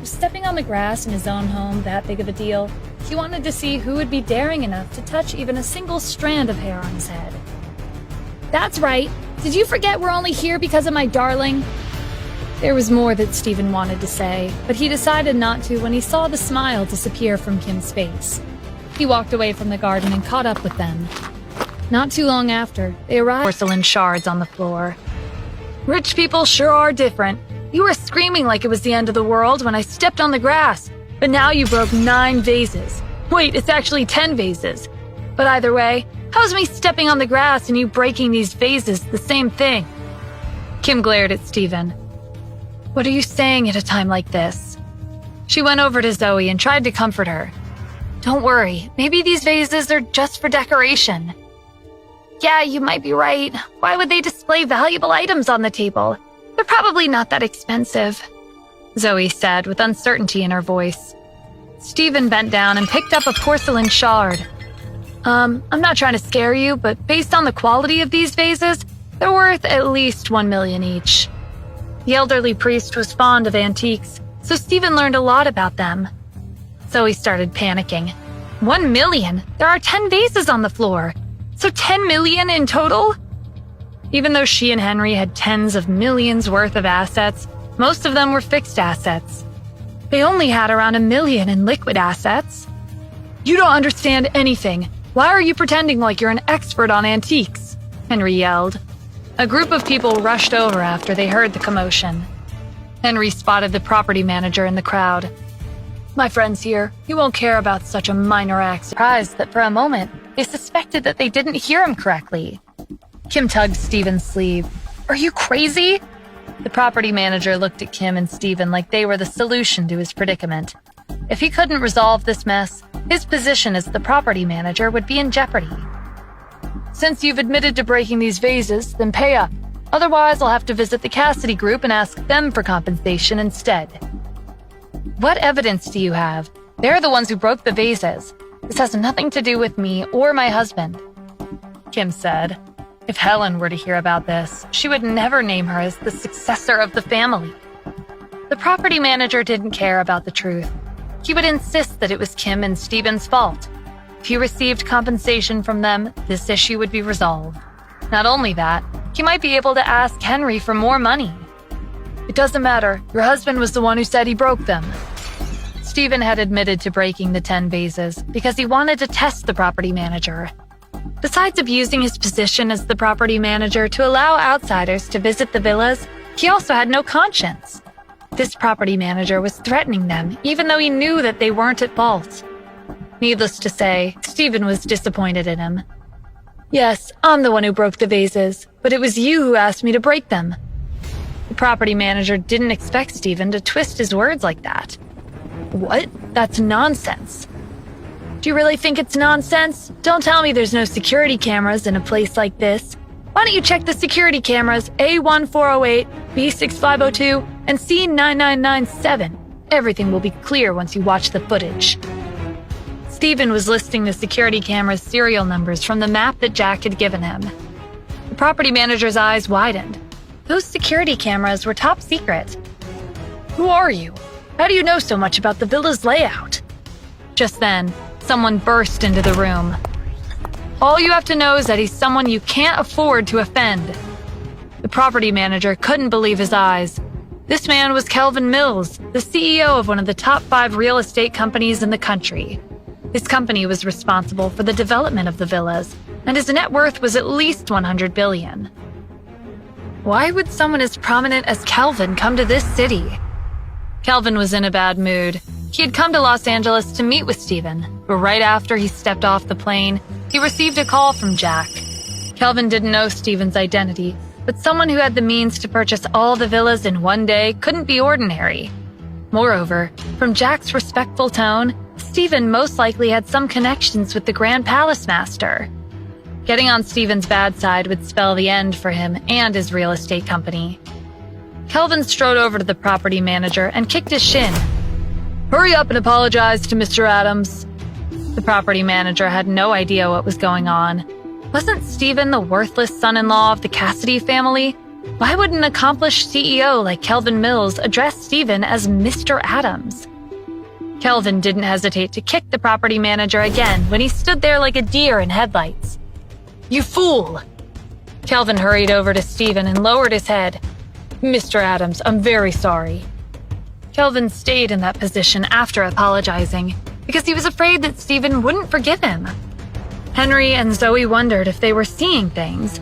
Was stepping on the grass in his own home that big of a deal? He wanted to see who would be daring enough to touch even a single strand of hair on his head. That's right. Did you forget we're only here because of my darling? There was more that Stephen wanted to say, but he decided not to when he saw the smile disappear from Kim's face. He walked away from the garden and caught up with them. Not too long after, they arrived with porcelain shards on the floor. Rich people sure are different. You were screaming like it was the end of the world when I stepped on the grass, but now you broke 9 vases. Wait, it's actually 10 vases. But either way, how's me stepping on the grass and you breaking these vases the same thing? Kim glared at Stephen. What are you saying at a time like this? She went over to Zoe and tried to comfort her. Don't worry, maybe these vases are just for decoration. Yeah, you might be right. Why would they display valuable items on the table? They're probably not that expensive, Zoe said with uncertainty in her voice. Stephen bent down and picked up a porcelain shard. I'm not trying to scare you, but based on the quality of these vases, they're worth at least 1 million each. The elderly priest was fond of antiques, so Stephen learned a lot about them. Zoe started panicking. 1 million? There are 10 vases on the floor. So 10 million in total? Even though she and Henry had tens of millions worth of assets, most of them were fixed assets. They only had around 1 million in liquid assets. You don't understand anything. Why are you pretending like you're an expert on antiques? Henry yelled. A group of people rushed over after they heard the commotion. Henry spotted the property manager in the crowd. My friend's here. You won't care about such a minor act. Surprised that for a moment, they suspected that they didn't hear him correctly. Kim tugged Stephen's sleeve. Are you crazy? The property manager looked at Kim and Stephen like they were the solution to his predicament. If he couldn't resolve this mess, his position as the property manager would be in jeopardy. Since you've admitted to breaking these vases, then pay up. Otherwise, I'll have to visit the Cassidy group and ask them for compensation instead. What evidence do you have? They're the ones who broke the vases. This has nothing to do with me or my husband, Kim said. If Helen were to hear about this, she would never name her as the successor of the family. The property manager didn't care about the truth. He would insist that it was Kim and Stephen's fault. If he received compensation from them, this issue would be resolved. Not only that, he might be able to ask Henry for more money. It doesn't matter. Your husband was the one who said he broke them. Stephen had admitted to breaking the 10 vases because he wanted to test the property manager. Besides abusing his position as the property manager to allow outsiders to visit the villas, he also had no conscience. This property manager was threatening them, even though he knew that they weren't at fault. Needless to say, Stephen was disappointed in him. Yes, I'm the one who broke the vases, but it was you who asked me to break them. The property manager didn't expect Stephen to twist his words like that. What? That's nonsense. Do you really think it's nonsense? Don't tell me there's no security cameras in a place like this. Why don't you check the security cameras A1408, B6502, and C9997? Everything will be clear once you watch the footage. Stephen was listing the security camera's serial numbers from the map that Jack had given him. The property manager's eyes widened. Those security cameras were top secret. Who are you? How do you know so much about the villa's layout? Just then, someone burst into the room. All you have to know is that he's someone you can't afford to offend. The property manager couldn't believe his eyes. This man was Kelvin Mills, the CEO of one of the top 5 real estate companies in the country. His company was responsible for the development of the villas, and his net worth was at least $100 billion. Why would someone as prominent as Kelvin come to this city? Kelvin was in a bad mood. He had come to Los Angeles to meet with Stephen, but right after he stepped off the plane, he received a call from Jack. Kelvin didn't know Stephen's identity, but someone who had the means to purchase all the villas in one day couldn't be ordinary. Moreover, from Jack's respectful tone, Stephen most likely had some connections with the Grand Palace Master. Getting on Stephen's bad side would spell the end for him and his real estate company. Kelvin strode over to the property manager and kicked his shin. "Hurry up and apologize to Mr. Adams." The property manager had no idea what was going on. Wasn't Stephen the worthless son-in-law of the Cassidy family? Why would an accomplished CEO like Kelvin Mills address Stephen as Mr. Adams? Kelvin didn't hesitate to kick the property manager again when he stood there like a deer in headlights. "You fool!" Kelvin hurried over to Stephen and lowered his head. "Mr. Adams, I'm very sorry." Kelvin stayed in that position after apologizing because he was afraid that Stephen wouldn't forgive him. Henry and Zoe wondered if they were seeing things.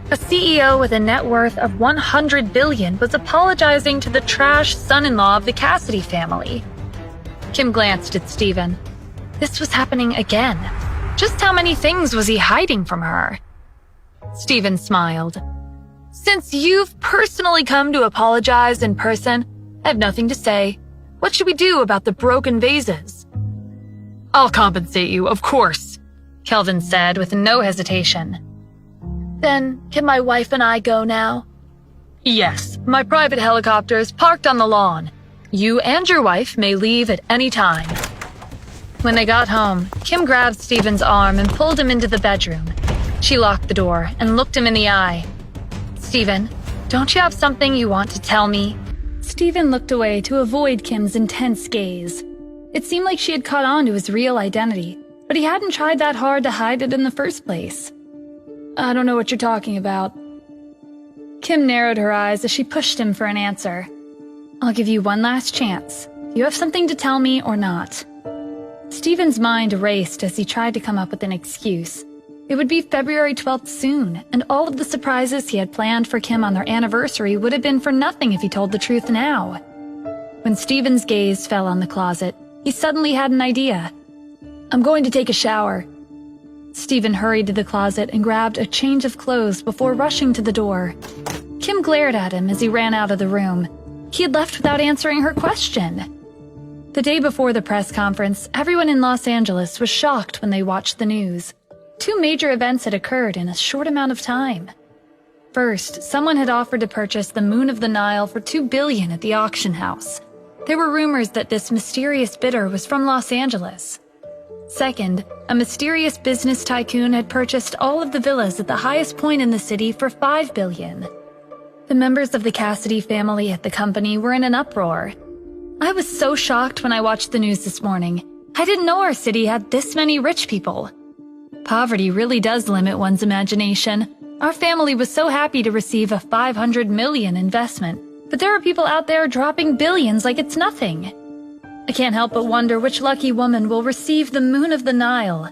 A CEO with a net worth of $100 billion was apologizing to the trash son-in-law of the Cassidy family. Kim glanced at Stephen. This was happening again. Just how many things was he hiding from her? Stephen smiled. "Since you've personally come to apologize in person, I have nothing to say. What should we do about the broken vases?" "I'll compensate you, of course," Kelvin said with no hesitation. "Then can my wife and I go now?" "Yes, my private helicopter is parked on the lawn. You and your wife may leave at any time." When they got home, Kim grabbed Stephen's arm and pulled him into the bedroom. She locked the door and looked him in the eye. "Stephen, don't you have something you want to tell me?" Stephen looked away to avoid Kim's intense gaze. It seemed like she had caught on to his real identity, but he hadn't tried that hard to hide it in the first place. "I don't know what you're talking about." Kim narrowed her eyes as she pushed him for an answer. "I'll give you one last chance. Do you have something to tell me or not?" Stephen's mind raced as he tried to come up with an excuse. It would be February 12th soon, and all of the surprises he had planned for Kim on their anniversary would have been for nothing if he told the truth now. When Stephen's gaze fell on the closet, he suddenly had an idea. "I'm going to take a shower." Stephen hurried to the closet and grabbed a change of clothes before rushing to the door. Kim glared at him as he ran out of the room. He had left without answering her question. The day before the press conference, everyone in Los Angeles was shocked when they watched the news. 2 major events had occurred in a short amount of time. First, someone had offered to purchase the Moon of the Nile for $2 billion at the auction house. There were rumors that this mysterious bidder was from Los Angeles. Second, a mysterious business tycoon had purchased all of the villas at the highest point in the city for $5 billion. The members of the Cassidy family at the company were in an uproar. I was so shocked when I watched the news this morning. I didn't know our city had this many rich people. Poverty really does limit one's imagination. Our family was so happy to receive a $500 million investment, but there are people out there dropping billions like it's nothing. I can't help but wonder which lucky woman will receive the Moon of the Nile.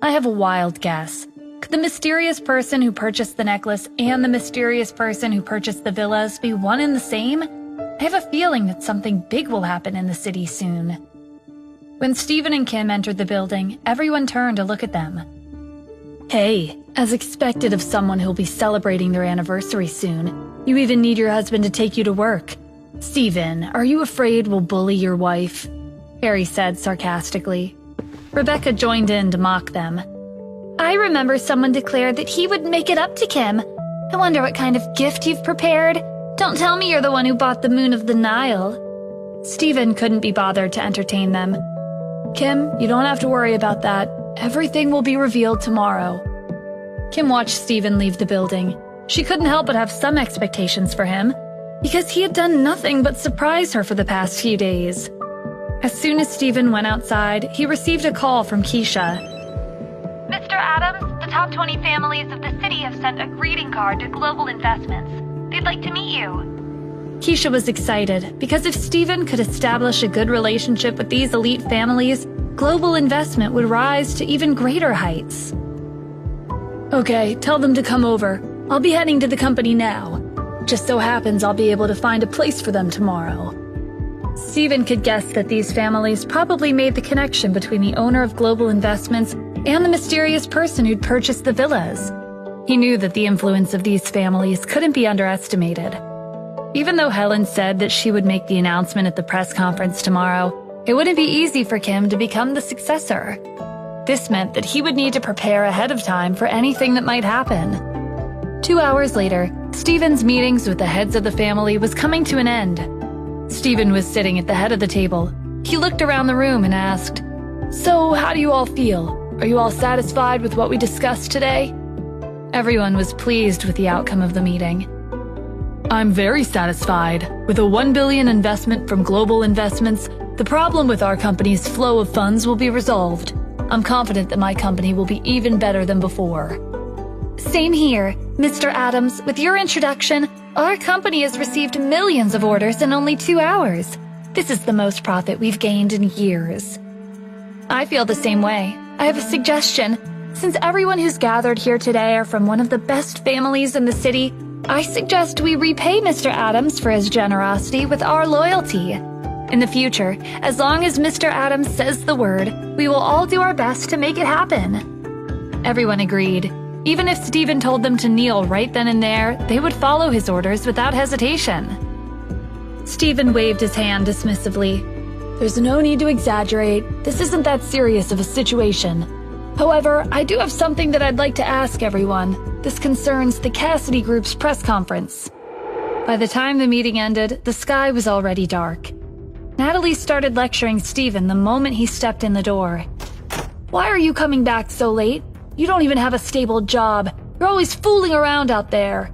I have a wild guess. Could the mysterious person who purchased the necklace and the mysterious person who purchased the villas be one and the same? I have a feeling that something big will happen in the city soon. When Stephen and Kim entered the building, everyone turned to look at them. "Hey, as expected of someone who'll be celebrating their anniversary soon, you even need your husband to take you to work. Stephen, are you afraid we'll bully your wife?" Harry said sarcastically. Rebecca joined in to mock them. "I remember someone declared that he would make it up to Kim. I wonder what kind of gift you've prepared. Don't tell me you're the one who bought the Moon of the Nile." Stephen couldn't be bothered to entertain them. Kim, you don't have to worry about that. Everything will be revealed tomorrow. Kim watched Steven leave the building. She couldn't help but have some expectations for him, because he had done nothing but surprise her for the past few days. As soon as Steven went outside, he received a call from Keisha. Mr. Adams, the top 20 families of the city have sent a greeting card to Global Investments. They'd like to meet you. Keisha was excited, because if Steven could establish a good relationship with these elite families, Global Investment would rise to even greater heights. Okay, tell them to come over. I'll be heading to the company now. Just so happens I'll be able to find a place for them tomorrow. Steven could guess that these families probably made the connection between the owner of Global Investments and the mysterious person who'd purchased the villas. He knew that the influence of these families couldn't be underestimated. Even though Helen said that she would make the announcement at the press conference tomorrow, it wouldn't be easy for Kim to become the successor. This meant that he would need to prepare ahead of time for anything that might happen. 2 hours later, Steven's meetings with the heads of the family was coming to an end. Steven was sitting at the head of the table. He looked around the room and asked, "So, how do you all feel? Are you all satisfied with what we discussed today?" Everyone was pleased with the outcome of the meeting. "I'm very satisfied. With a $1 billion investment from Global Investments, the problem with our company's flow of funds will be resolved. I'm confident that my company will be even better than before." Same here. Mr. Adams, with your introduction, our company has received millions of orders in only 2 hours. This is the most profit we've gained in years. I feel the same way. I have a suggestion. Since everyone who's gathered here today are from one of the best families in the city, I suggest we repay Mr. Adams for his generosity with our loyalty. In the future, as long as Mr. Adams says the word, we will all do our best to make it happen. Everyone agreed. Even if Steven told them to kneel right then and there, they would follow his orders without hesitation. Steven waved his hand dismissively. "There's no need to exaggerate. This isn't that serious of a situation. However, I do have something that I'd like to ask everyone. This concerns the Cassidy Group's press conference." By the time the meeting ended, the sky was already dark. Natalie started lecturing Steven the moment he stepped in the door. "Why are you coming back so late? You don't even have a stable job. You're always fooling around out there."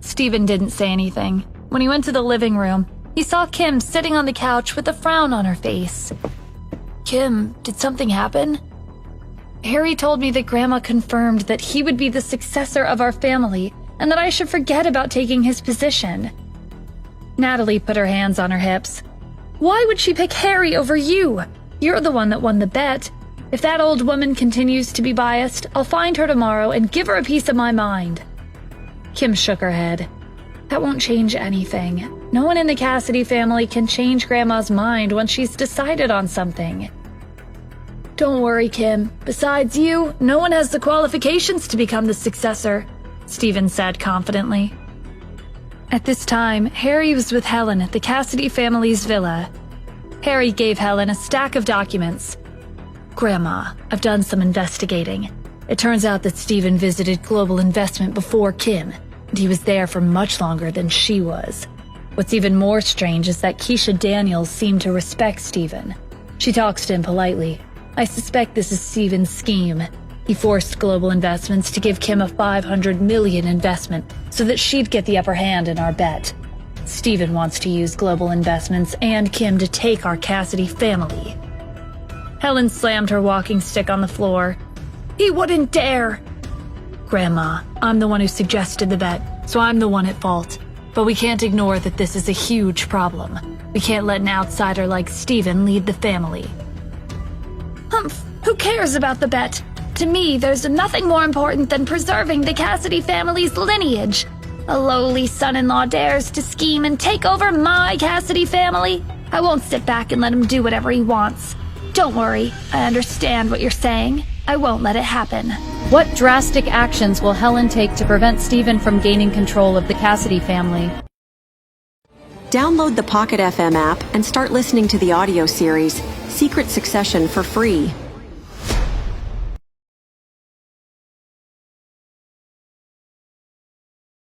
Steven didn't say anything. When he went to the living room, he saw Kim sitting on the couch with a frown on her face. "Kim, did something happen?" "Harry told me that Grandma confirmed that he would be the successor of our family and that I should forget about taking his position." Natalie put her hands on her hips. "Why would she pick Harry over you? You're the one that won the bet. If that old woman continues to be biased, I'll find her tomorrow and give her a piece of my mind." Kim shook her head. "That won't change anything. No one in the Cassidy family can change Grandma's mind once she's decided on something." "Don't worry, Kim. Besides you, no one has the qualifications to become the successor," Steven said confidently. At this time, Harry was with Helen at the Cassidy family's villa. Harry gave Helen a stack of documents. "Grandma, I've done some investigating. It turns out that Steven visited Global Investment before Kim, and he was there for much longer than she was. What's even more strange is that Keisha Daniels seemed to respect Steven. She talks to him politely. I suspect this is Steven's scheme. He forced Global Investments to give Kim a $500 million investment so that she'd get the upper hand in our bet. Steven wants to use Global Investments and Kim to take our Cassidy family." Helen slammed her walking stick on the floor. "He wouldn't dare!" "Grandma, I'm the one who suggested the bet, so I'm the one at fault. But we can't ignore that this is a huge problem. We can't let an outsider like Steven lead the family." "Humph, who cares about the bet? To me, there's nothing more important than preserving the Cassidy family's lineage. A lowly son-in-law dares to scheme and take over my Cassidy family. I won't sit back and let him do whatever he wants. Don't worry, I understand what you're saying. I won't let it happen." What drastic actions will Helen take to prevent Steven from gaining control of the Cassidy family? Download the Pocket FM app and start listening to the audio series, Secret Succession, for free.